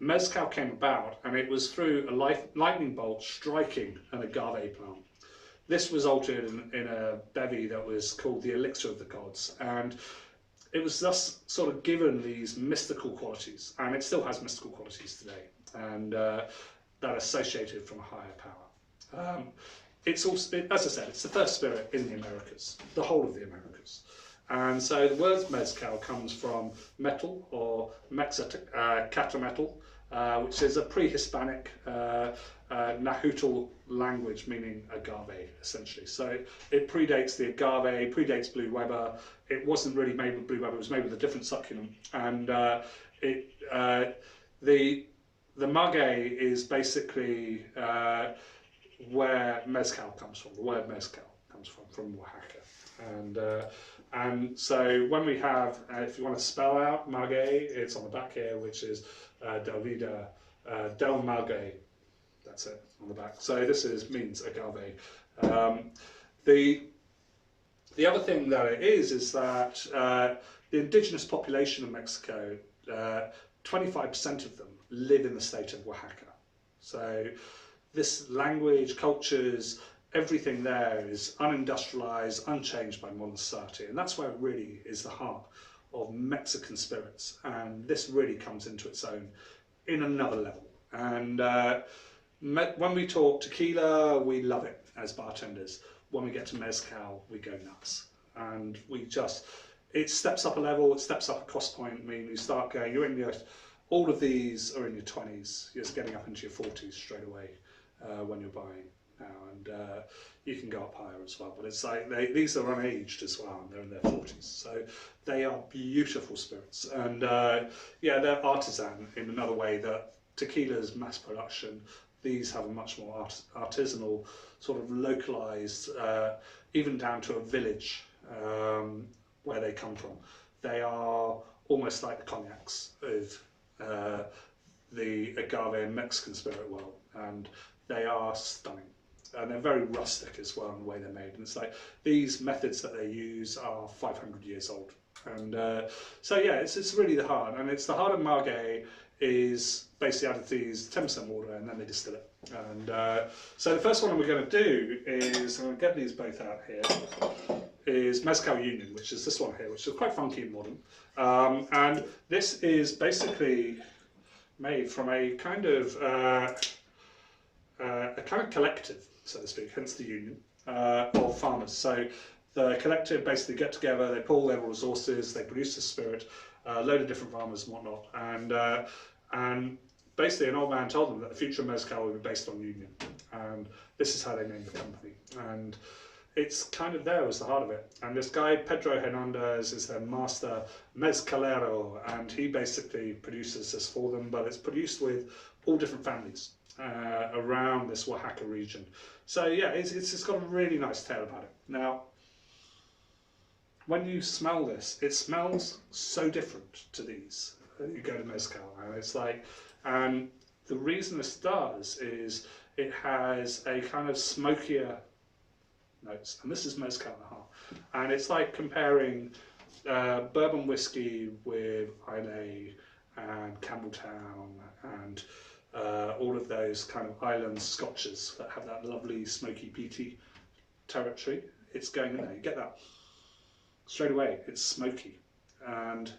S2: mezcal came about, and it was through a lightning bolt striking an agave plant. This resulted in a bevy that was called the elixir of the gods, and it was thus sort of given these mystical qualities, and it still has mystical qualities today, and that are associated from a higher power. It's also, as I said, it's the first spirit in the Americas, the whole of the Americas. And so the word mezcal comes from metal, or mexicatametal, which is a pre-Hispanic Nahuatl language meaning agave, essentially. So it predates the agave, predates Blue Weber. It wasn't really made with Blue Weber, it was made with a different succulent. And the maguey is basically where mezcal comes from. The word mezcal comes from Oaxaca. And so when we have, if you want to spell out maguey, it's on the back here, which is Del Vida, Del Maguey. That's it on the back. So this means agave. The other thing that it is that the indigenous population of Mexico, 25% of them live in the state of Oaxaca. So this language, cultures, everything there is unindustrialized, unchanged by modern society, and that's where it really is the heart of Mexican spirits, and this really comes into its own in another level. And when we talk tequila, we love it as bartenders. When we get to mezcal, we go nuts, and it steps up a level, it steps up a cost point. I mean, you start going, all of these are in your 20s, you're just getting up into your 40s straight away when you're buying now, and you can go up higher as well, but it's like these are unaged as well, and they're in their 40s, so they are beautiful spirits. And yeah, they're artisan in another way that tequila's mass production. These have a much more artisanal, sort of localized, even down to a village where they come from. They are almost like the cognacs of the agave and Mexican spirit world, and they are stunning. And they're very rustic as well in the way they're made. And it's like these methods that they use are 500 years old. And so yeah, it's really the heart. And it's the heart of Maguey is basically added these 10% water, and then they distill it. And so the first one we're going to do is, I'm going to get these both out here, is Mezcal Union, which is this one here, which is quite funky and modern. And this is basically made from a kind of collective, so to speak, hence the union, of farmers. So the collective basically get together, they pull their resources, they produce the spirit, a load of different farmers and whatnot, and basically an old man told them that the future of mezcal will be based on union, and this is how they named the company. And it's kind of there as the heart of it. And this guy, Pedro Hernandez, is their master mezcalero, and he basically produces this for them, but it's produced with all different families around this Oaxaca region. So yeah, it's got a really nice tale about it. Now, when you smell this, it smells so different to these. You go to mezcal, and it's like, and the reason this does is it has a kind of smokier notes, and this is mezcal and a half, and it's like comparing bourbon whiskey with Anejo and Campbelltown and all of those kind of island scotches that have that lovely smoky peaty territory. It's going in there, you get that straight away. It's smoky and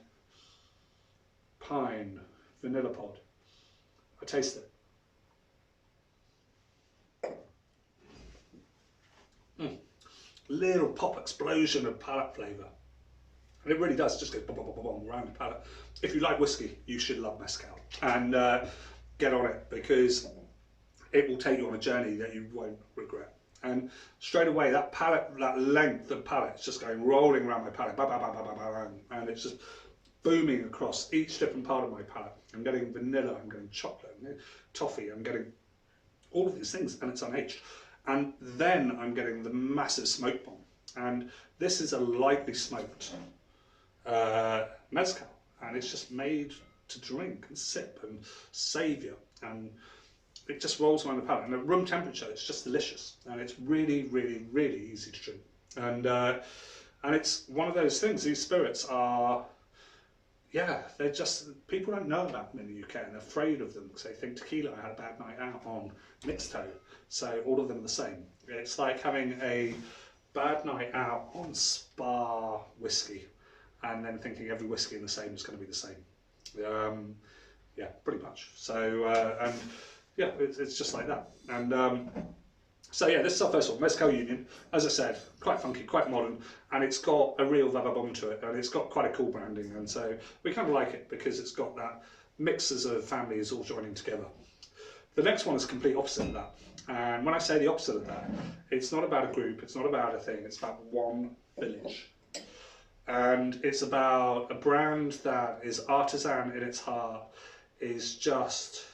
S2: pine, vanilla pod. I taste it. Little pop explosion of palate flavour, and it really does just go boom, boom, boom, boom, around the palate. If you like whiskey, you should love mezcal, and get on it, because it will take you on a journey that you won't regret. And straight away, that palate, that length of palate, is just going rolling around my palate, and it's just booming across each different part of my palate. I'm getting vanilla, I'm getting chocolate, toffee, I'm getting all of these things, and it's unaged. And then I'm getting the massive smoke bomb. And this is a lightly smoked mezcal, and it's just made to drink and sip and savour, and it just rolls around the palate. And at room temperature, it's just delicious, and it's really, really, really easy to drink. And it's one of those things. These spirits are, yeah, they're just, people don't know about them in the UK, and they're afraid of them because they think tequila, I had a bad night out on mixto, so all of them are the same. It's like having a bad night out on spa whiskey, and then thinking every whiskey in the same is going to be the same. Yeah, pretty much. So, and yeah, it's just like that. And so yeah, this is our first one, Mezcal Union. As I said, quite funky, quite modern, and it's got a real vagabond to it, and it's got quite a cool branding, and so we kind of like it because it's got that mixes of families all joining together. The next one is complete opposite of that, and when I say the opposite of that, it's not about a group, it's not about a thing, it's about one village. And it's about a brand that is artisan in its heart, is just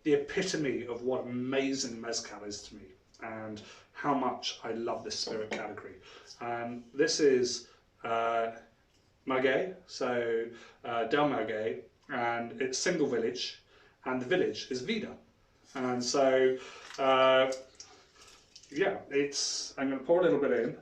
S2: the epitome of what amazing mezcal is to me, and how much I love this spirit category. And this is Maguey, so Del Maguey, and it's single village, and the village is Vida. And so, yeah, I'm going to pour a little bit in.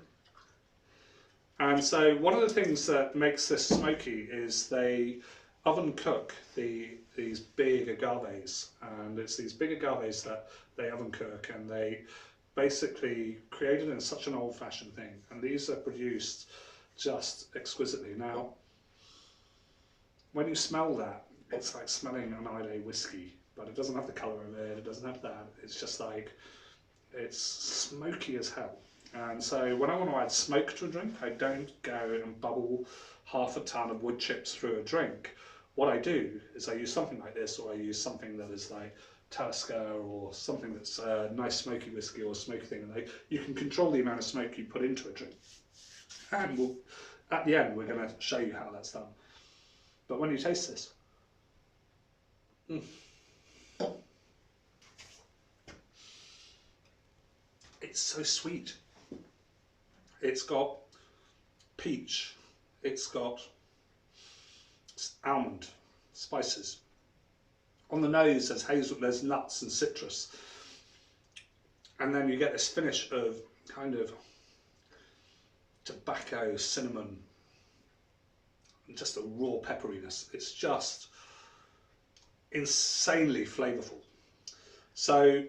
S2: And so one of the things that makes this smoky is they oven cook these big agaves, and it's these big agaves that they oven cook, and they basically created in such an old-fashioned thing, and these are produced just exquisitely. Now, when you smell that, it's like smelling an Islay whiskey, but it doesn't have the colour of it, it doesn't have that, it's just like, it's smoky as hell. And so when I want to add smoke to a drink, I don't go and bubble half a ton of wood chips through a drink. What I do is I use something like this, or I use something that is like Talisker, or something that's a nice smoky whiskey or smoky thing, and you can control the amount of smoke you put into a drink. And at the end, we're going to show you how that's done. But when you taste this, it's so sweet. It's got peach, it's got almond, spices. On the nose there's hazel, there's nuts and citrus. And then you get this finish of kind of tobacco, cinnamon, and just a raw pepperiness. It's just insanely flavourful. So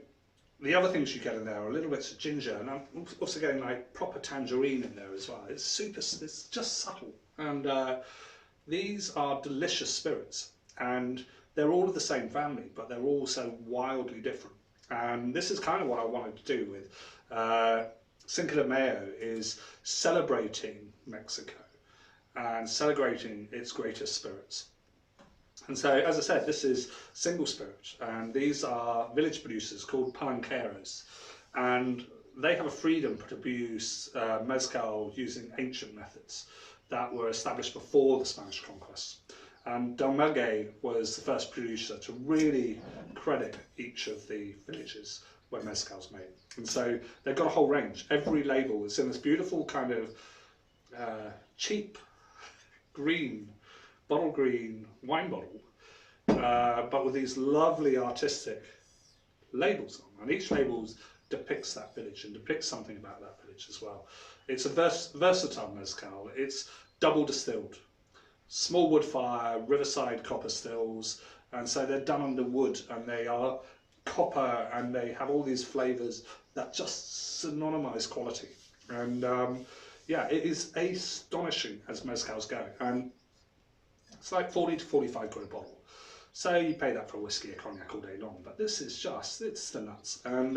S2: the other things you get in there are a little bits of ginger, and I'm also getting like proper tangerine in there as well. It's super, it's just subtle. And these are delicious spirits, and they're all of the same family, but they're also wildly different. And this is kind of what I wanted to do with Cinco de Mayo, is celebrating Mexico and celebrating its greatest spirits. And so, as I said, this is single spirit, and these are village producers called palanqueros, and they have a freedom to produce mezcal using ancient methods that were established before the Spanish conquest. And Del Maguey was the first producer to really credit each of the villages where mezcal's made. And so they've got a whole range. Every label is in this beautiful kind of cheap green, bottle green wine bottle, but with these lovely artistic labels on. And each label depicts that village and depicts something about that village as well. It's a versatile mezcal. It's double distilled, small wood fire, riverside copper stills, and so they're done under wood, and they are copper, and they have all these flavours that just synonymise quality. And yeah, it is astonishing as mezcals go, and it's like 40 to 45 quid a bottle. So you pay that for a whiskey or cognac all day long, but this is just, it's the nuts. And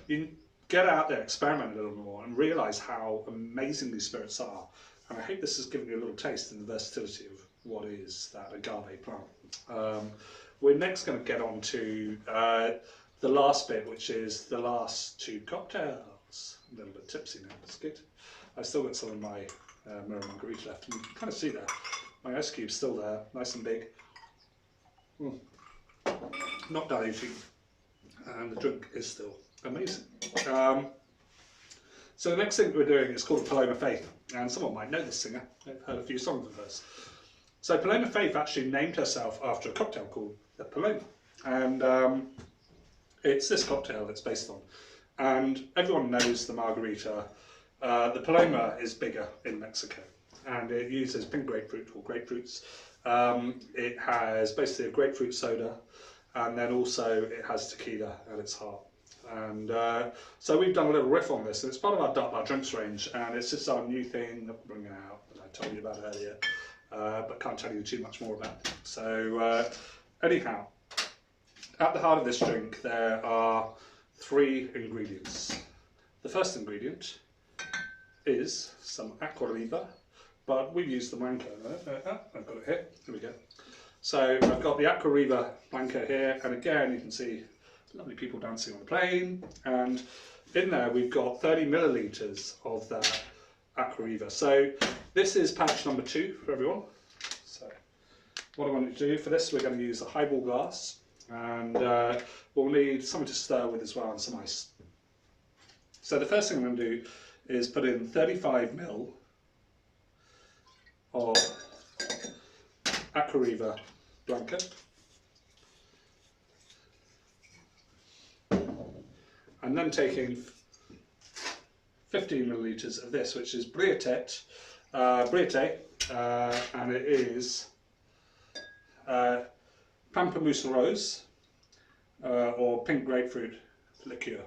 S2: you get out there, experiment a little more, and realise how amazing these spirits are. And I hope this has given you a little taste in the versatility of what is that agave plant. We're next going to get on to the last bit, which is the last two cocktails. I'm a little bit tipsy now, that's good. I've still got some of my Margarita left, and you can kind of see that. My ice cube's still there, nice and big. Not diluting, and the drink is still amazing. So the next thing we're doing is called Paloma Faith, and someone might know this singer. They've heard a few songs of hers. So Paloma Faith actually named herself after a cocktail called the Paloma, and it's this cocktail it's based on. And everyone knows the Margarita. The Paloma is bigger in Mexico, and it uses pink grapefruit or grapefruits. It has basically a grapefruit soda, and then also it has tequila at its heart. And so we've done a little riff on this, and it's part of our Dark Bar Drinks range, and it's just our new thing that we're bringing out that I told you about earlier, but can't tell you too much more about it. So anyhow, at the heart of this drink there are three ingredients. The first ingredient is some Aqua Riva, but we've used the Blanco. I've got it here. Here we go. So I've got the Aqua Riva Blanco here, and again you can see lovely people dancing on the plane, and in there we've got 30 millilitres of that Aqua Riva. So this is patch number 2 for everyone. So what I want you to do for this, we're going to use a highball glass, and we'll need something to stir with as well, and some ice. So the first thing I'm going to do is put in 35 ml of Aqua Riva Blanco. And then taking 15 millilitres of this, which is Briete, and it is Pamplemousse Rose, or pink grapefruit liqueur.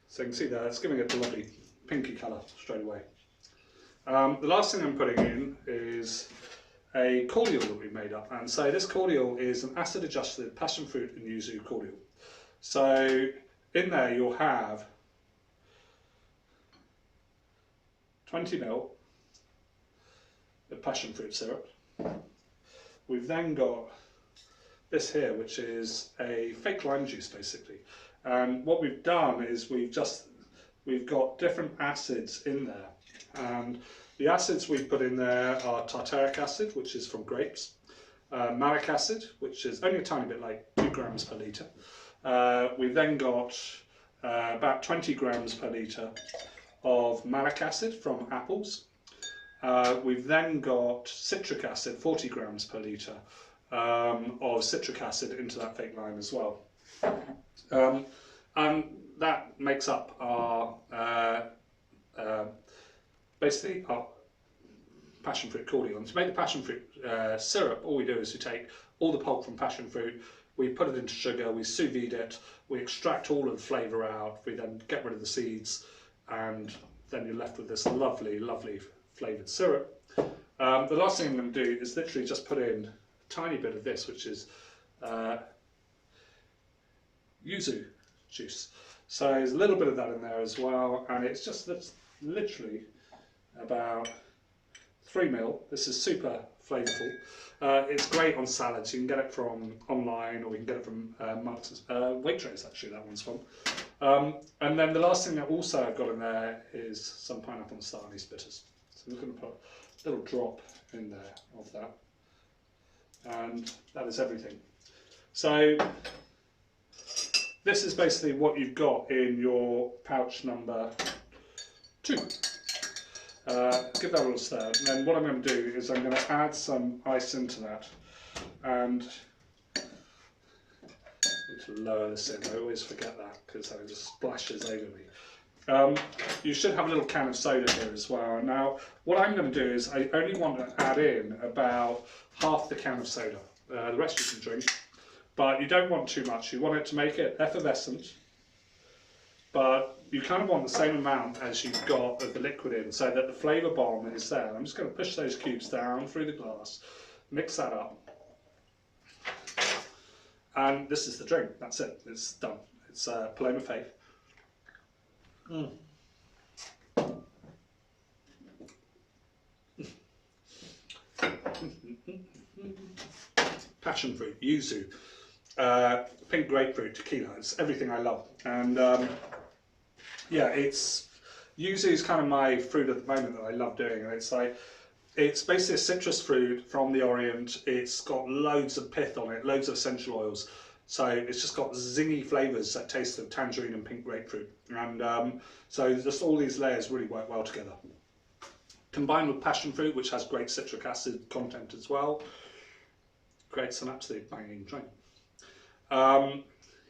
S2: So you can see there, it's giving it a lovely pinky colour straight away. The last thing I'm putting in is a cordial that we made up. And so this cordial is an acid adjusted passion fruit and yuzu cordial. So in there you'll have 20 ml of passion fruit syrup. We've then got this here, which is a fake lime juice basically. And what we've done is we've got different acids in there. And the acids we've put in there are tartaric acid, which is from grapes, malic acid, which is only a tiny bit, like 2 grams per litre. We've then got about 20 grams per litre of malic acid from apples. We've then got citric acid, 40 grams per litre of citric acid into that fake lime as well. And that makes up our basically our passion fruit cordial. And to make the passion fruit syrup, all we do is we take all the pulp from passion fruit, we put it into sugar, we sous vide it, we extract all of the flavour out, we then get rid of the seeds, and then you're left with this lovely, lovely flavoured syrup. The last thing I'm going to do is literally just put in a tiny bit of this, which is yuzu juice. So there's a little bit of that in there as well, and it's just literally about 3 ml. This is super flavourful. It's great on salads. You can get it from online, or you can get it from Marks, Waitrose actually, that one's from. And then the last thing that also I've got in there is some pineapple and star anise bitters. So I'm going to put a little drop in there of that. And that is everything. So this is basically what you've got in your pouch number 2. Give that a little stir, and then what I'm going to do is I'm going to add some ice into that, and I need to lower this in. I always forget that because it just splashes over me. You should have a little can of soda here as well. Now what I'm going to do is I only want to add in about half the can of soda. The rest you can drink, but you don't want too much. You want it to make it effervescent, but you kind of want the same amount as you've got of the liquid in, so that the flavour bomb is there. I'm just going to push those cubes down through the glass, mix that up, and this is the drink. That's it. It's done. It's Paloma Faith. Passion fruit, yuzu, pink grapefruit, tequila. It's everything I love. And yeah, yuzu is kind of my fruit at the moment that I love doing, and it's basically a citrus fruit from the Orient. It's got loads of pith on it, loads of essential oils, so it's just got zingy flavours that taste of tangerine and pink grapefruit, and so just all these layers really work well together. Combined with passion fruit, which has great citric acid content as well, creates an absolute banging drink.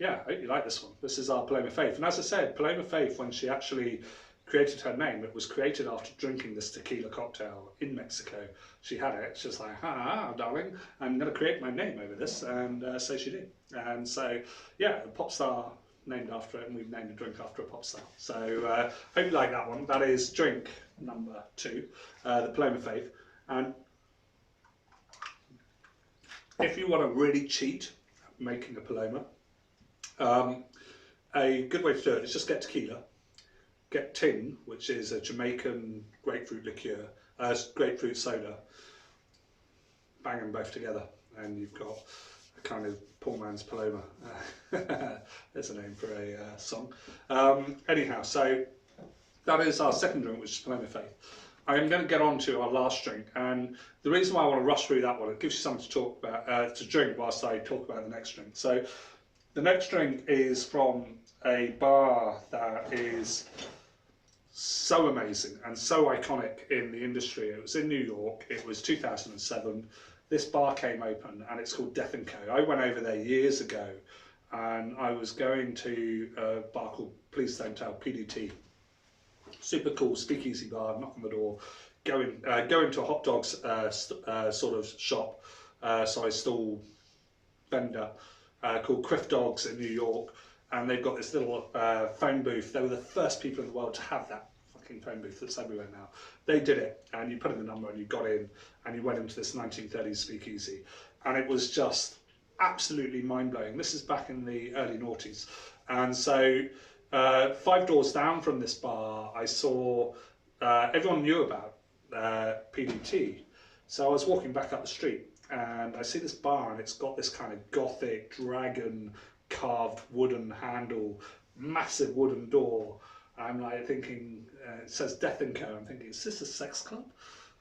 S2: Yeah, I hope you like this one. This is our Paloma Faith. And as I said, Paloma Faith, when she actually created her name, it was created after drinking this tequila cocktail in Mexico. She had it. She was like, darling, I'm going to create my name over this. And so she did. And so, yeah, a pop star named after it, and we've named a drink after a pop star. So hope you like that one. That is drink number 2, the Paloma Faith. And if you want to really cheat at making a Paloma, a good way to do it is just get tequila, get tin, which is a Jamaican grapefruit liqueur, grapefruit soda, bang them both together, and you've got a kind of poor man's Paloma. There's a name for a song. Anyhow, so that is our second drink, which is Paloma Faith. I'm going to get on to our last drink, and the reason why I want to rush through that one, it gives you something to talk about, to drink whilst I talk about the next drink. So the next drink is from a bar that is so amazing and so iconic in the industry. It was in New York. It was 2007. This bar came open, and it's called Death & Co. I went over there years ago, and I was going to a bar called Please Don't Tell, PDT. Super cool speakeasy bar, knock on the door, go into a hot dogs sort of shop, stall vendor called Criff Dogs in New York, and they've got this little phone booth. They were the first people in the world to have that fucking fucking phone booth that's everywhere now. They did it, and you put in the number and you got in, and you went into this 1930s speakeasy, and it was just absolutely mind-blowing. This is back in the early noughties, and so 5 doors down from this bar, I saw everyone knew about PDT. So I was walking back up the street, and I see this bar, and it's got this kind of gothic dragon carved wooden handle, massive wooden door. I'm like thinking, it says Death & Co. I'm thinking, is this a sex club?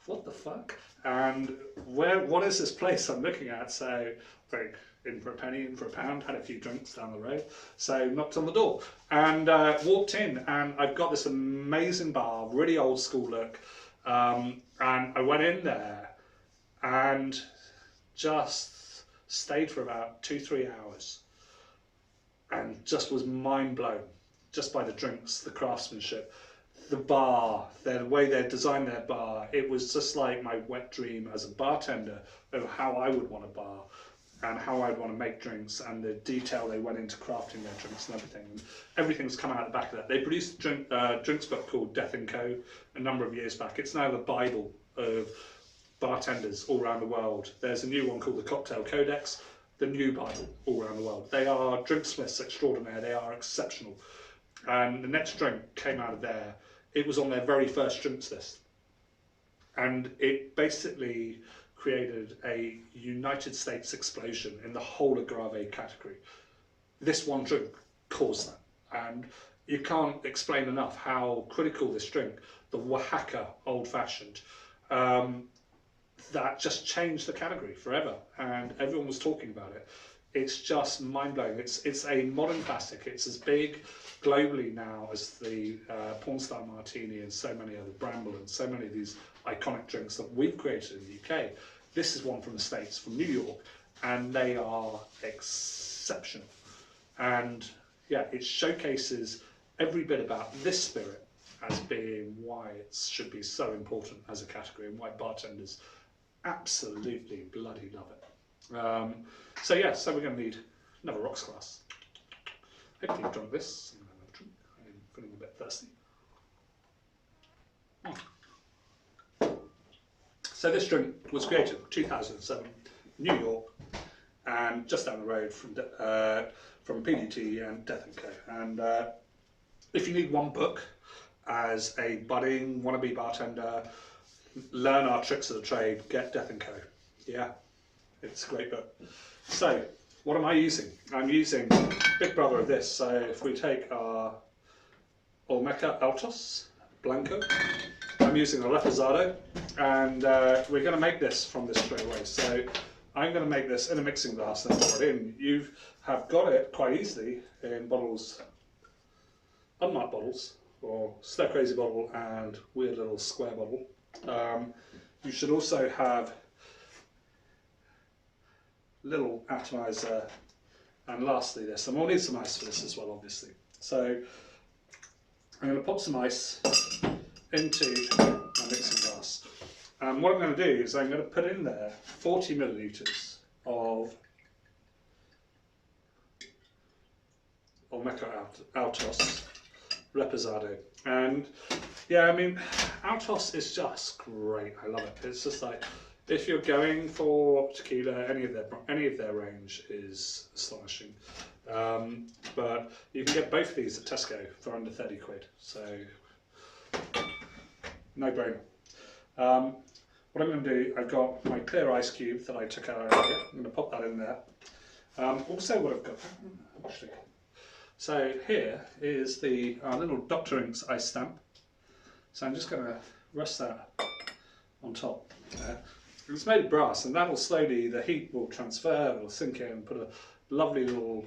S2: What the fuck? And what is this place I'm looking at? So I think, in for a penny, in for a pound, had a few drinks down the road. So knocked on the door and walked in, and I've got this amazing bar, really old school look. And I went in there and just stayed for about 2-3 hours and just was mind blown just by the drinks, the craftsmanship, the bar, the way they designed their bar. It was just like my wet dream as a bartender of how I would want a bar and how I'd want to make drinks, and the detail they went into crafting their drinks and everything. And everything's come out the back of that. They produced a drinks book called Death & Co. a number of years back. It's now the Bible of bartenders all around the world. There's a new one called the Cocktail Codex, the new Bible all around the world. They are drinksmiths extraordinaire. They are exceptional. And the next drink came out of there. It was on their very first drinks list. And it basically created a United States explosion in the whole Agave category. This one drink caused that. And you can't explain enough how critical this drink, the Oaxaca Old Fashioned, that just changed the category forever. And everyone was talking about it. It's just mind-blowing. It's a modern classic. It's as big globally now as the Pornstar Martini and so many other Bramble and so many of these iconic drinks that we've created in the UK. This is one from the States, from New York, and they are exceptional. And yeah, it showcases every bit about this spirit as being why it should be so important as a category and why bartenders absolutely bloody love it. So yeah, so we're going to need another rocks glass. Hopefully you've drunk this. I'm feeling a bit thirsty. So this drink was created in 2007, New York, and just down the road from PDT and Death & Co. And if you need one book as a budding wannabe bartender, learn our tricks of the trade, get Death & Co. Yeah, it's a great book. So what am I using? I'm using big brother of this. So if we take our Olmecca Altos, Blanco, I'm using a Reposado, and we're going to make this from this straight away. So I'm going to make this in a mixing glass and pour it in. You have got it quite easily in bottles, unmarked bottles, or Stir Crazy bottle and weird little square bottle. You should also have little atomizer, and lastly this, and we'll need some ice for this as well, obviously. So I'm going to pop some ice into my mixing glass, and what I'm going to do is I'm going to put in there 40 millilitres of Olmecca Altos Reposado. And yeah, I mean, Altos is just great. I love it. It's just like, if you're going for tequila, any of their range is astonishing. But you can get both of these at Tesco for under 30 quid. So no brainer. What I'm going to do, I've got my clear ice cube that I took out earlier. I'm going to pop that in there. Also, what I've got, actually, so here is the little Dr. Inks ice stamp. So I'm just going to rest that on top there. It's made of brass, and that will slowly, the heat will transfer, it will sink in and put a lovely little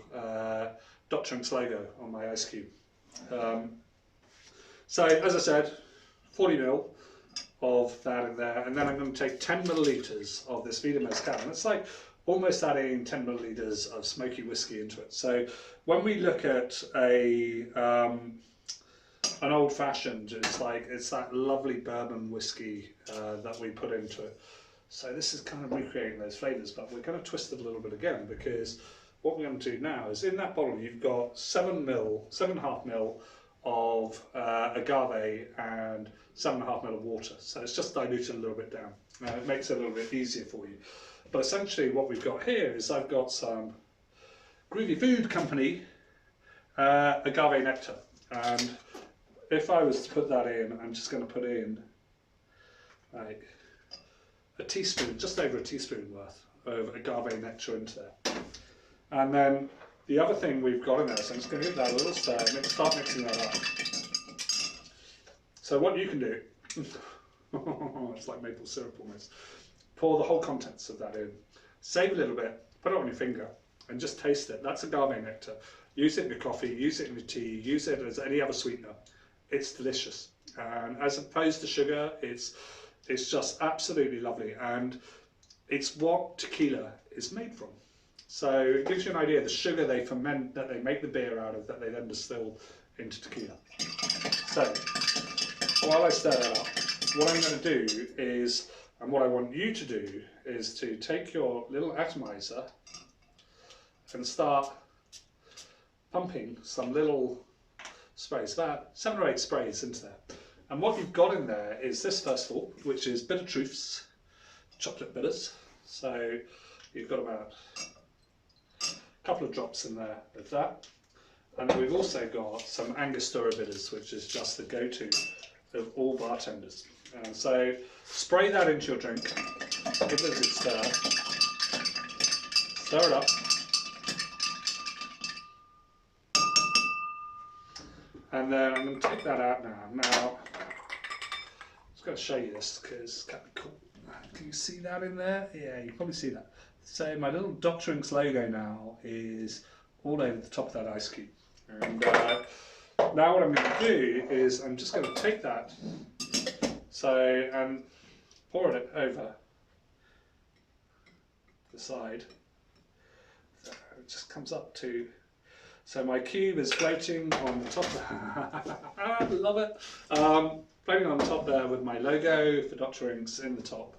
S2: Dr. Inks logo on my ice cube. So as I said, 40 ml of that in there, and then I'm going to take 10 millilitres of this Vida Mezcal, and it's like almost adding 10 millilitres of smoky whiskey into it. So when we look at an old fashioned, it's that lovely bourbon whiskey that we put into it. So this is kind of recreating those flavours, but we're going to twist it a little bit again, because what we're going to do now is in that bottle you've got 7.5 ml of agave and 7.5 ml of water. So it's just diluted a little bit down. It makes it a little bit easier for you. But essentially what we've got here is I've got some Groovy Food Company agave nectar. And if I was to put that in, I'm just going to put in like a teaspoon, just over a teaspoon worth of agave nectar into there. And then the other thing we've got in there, so I'm just going to give that a little stir and start mixing that up. So what you can do, it's like maple syrup almost, pour the whole contents of that in, save a little bit, put it on your finger and just taste it. That's agave nectar. Use it in your coffee, use it in your tea, use it as any other sweetener. It's delicious. And as opposed to sugar, it's just absolutely lovely. And it's what tequila is made from. So it gives you an idea of the sugar they ferment, that they make the beer out of, that they then distill into tequila. So while I stir that up, what I'm going to do is, and what I want you to do, is to take your little atomizer and start pumping some little sprays, about 7 or 8 sprays into there. And what you've got in there is this first of all, which is bitter truths, chocolate bitters. So you've got about a couple of drops in there of that. And then we've also got some Angostura bitters, which is just the go-to of all bartenders. And so spray that into your drink, give it a good stir, stir it up. And then I'm going to take that out now. Now, I'm just going to show you this because it's kind of cool. Can you see that in there? Yeah, you can probably see that. So my little Dr. Inks logo now is all over the top of that ice cube. And now what I'm going to do is I'm just going to take that and pour it over the side. So it just comes up to. So my cube is floating on the top there. I love it. Floating on the top there with my logo for Dr. Inks in the top.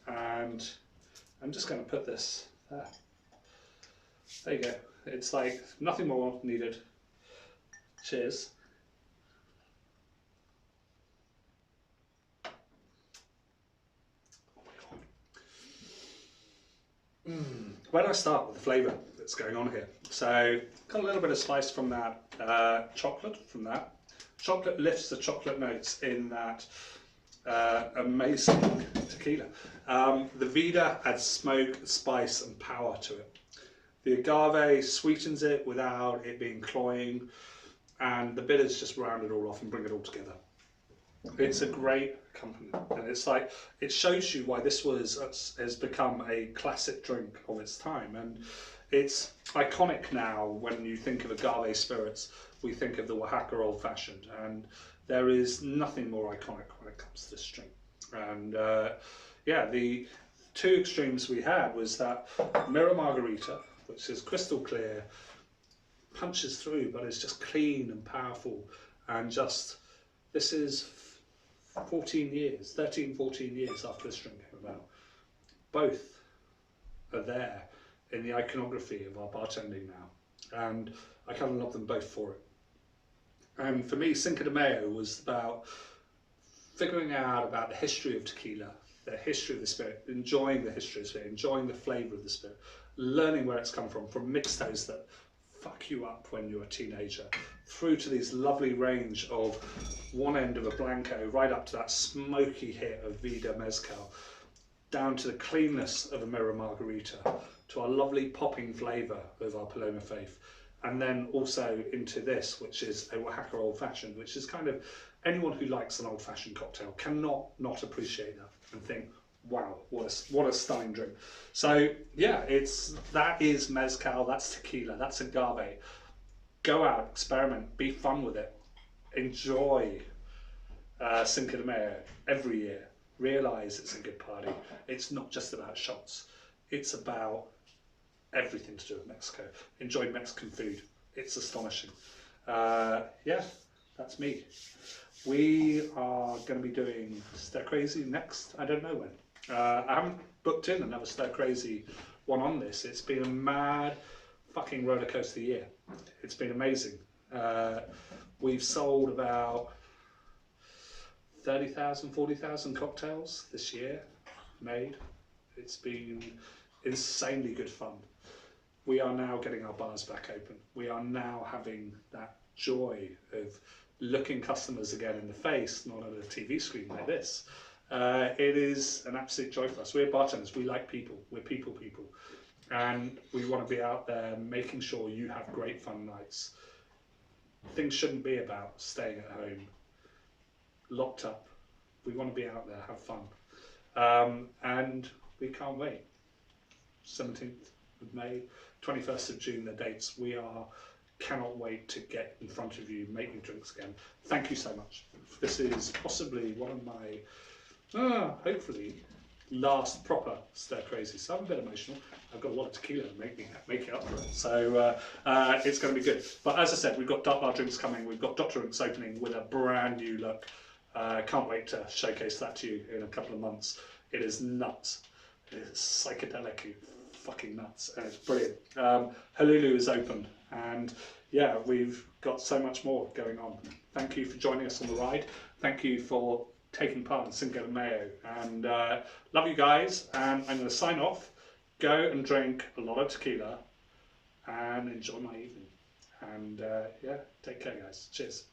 S2: And I'm just going to put this there. There you go. It's like nothing more needed. Cheers. Oh my God. Where do I start with the flavour that's going on here? So, got a little bit of spice from that chocolate, from that. Chocolate lifts the chocolate notes in that amazing tequila. The Vida adds smoke, spice and power to it. The agave sweetens it without it being cloying, and the bitters just round it all off and bring it all together. It's a great accompaniment, and it's like, it shows you why this has become a classic drink of its time, and it's iconic now. When you think of agave spirits, we think of the Oaxaca Old Fashioned, and there is nothing more iconic when it comes to this drink. And yeah, the two extremes we had was that Mirror Margarita, which is crystal clear, punches through, but it's just clean and powerful, and just, this is 13, 14 years after this drink came about. Both are there in the iconography of our bartending now, and I kind of love them both for it. And for me, Cinco de Mayo was about figuring out about the history of tequila, the history of the spirit, enjoying the history of the spirit, enjoying the flavour of the spirit, learning where it's come from mixtos that fuck you up when you're a teenager, through to these lovely range of one end of a Blanco, right up to that smoky hit of Vida Mezcal, down to the cleanness of a Mirror Margarita, to our lovely popping flavour of our Paloma Faith, and then also into this, which is a Oaxaca Old Fashioned, which is kind of, anyone who likes an old fashioned cocktail cannot not appreciate that and think, wow, what a stunning drink. So yeah, that is mezcal, that's tequila, that's agave. Go out, experiment, be fun with it, enjoy Cinco de Mayo every year. Realise it's a good party. It's not just about shots, it's about everything to do with Mexico. Enjoy Mexican food, it's astonishing. Yeah, that's me. We are going to be doing Stir Crazy next, I don't know when. I haven't booked in another Stir Crazy one on this. It's been a mad fucking roller coaster year. It's been amazing. We've sold about 30,000, 40,000 cocktails this year made. It's been insanely good fun. We are now getting our bars back open. We are now having that joy of looking customers again in the face, not on a TV screen like this. It is an absolute joy for us. We're bartenders, we like people, we're people. And we want to be out there making sure you have great fun nights. Things shouldn't be about staying at home, locked up. We want to be out there, have fun. And we can't wait. 17th of May, 21st of June, the dates. Cannot wait to get in front of you, making drinks again. Thank you so much. This is possibly one of my, hopefully, last proper Stir Crazy. So I'm a bit emotional. I've got a lot of tequila to make it up for it. So it's going to be good. But as I said, we've got Dark Bar drinks coming. We've got Dr. Drinks opening with a brand new look. Can't wait to showcase that to you in a couple of months. It is nuts. It is psychedelic, fucking nuts, and it's brilliant. Hululu is open, and yeah, we've got so much more going on. Thank you for joining us on the ride. Thank you for taking part in Cinco de Mayo, and love you guys. And I'm going to sign off. Go and drink a lot of tequila and enjoy my evening. And yeah, take care, guys. Cheers.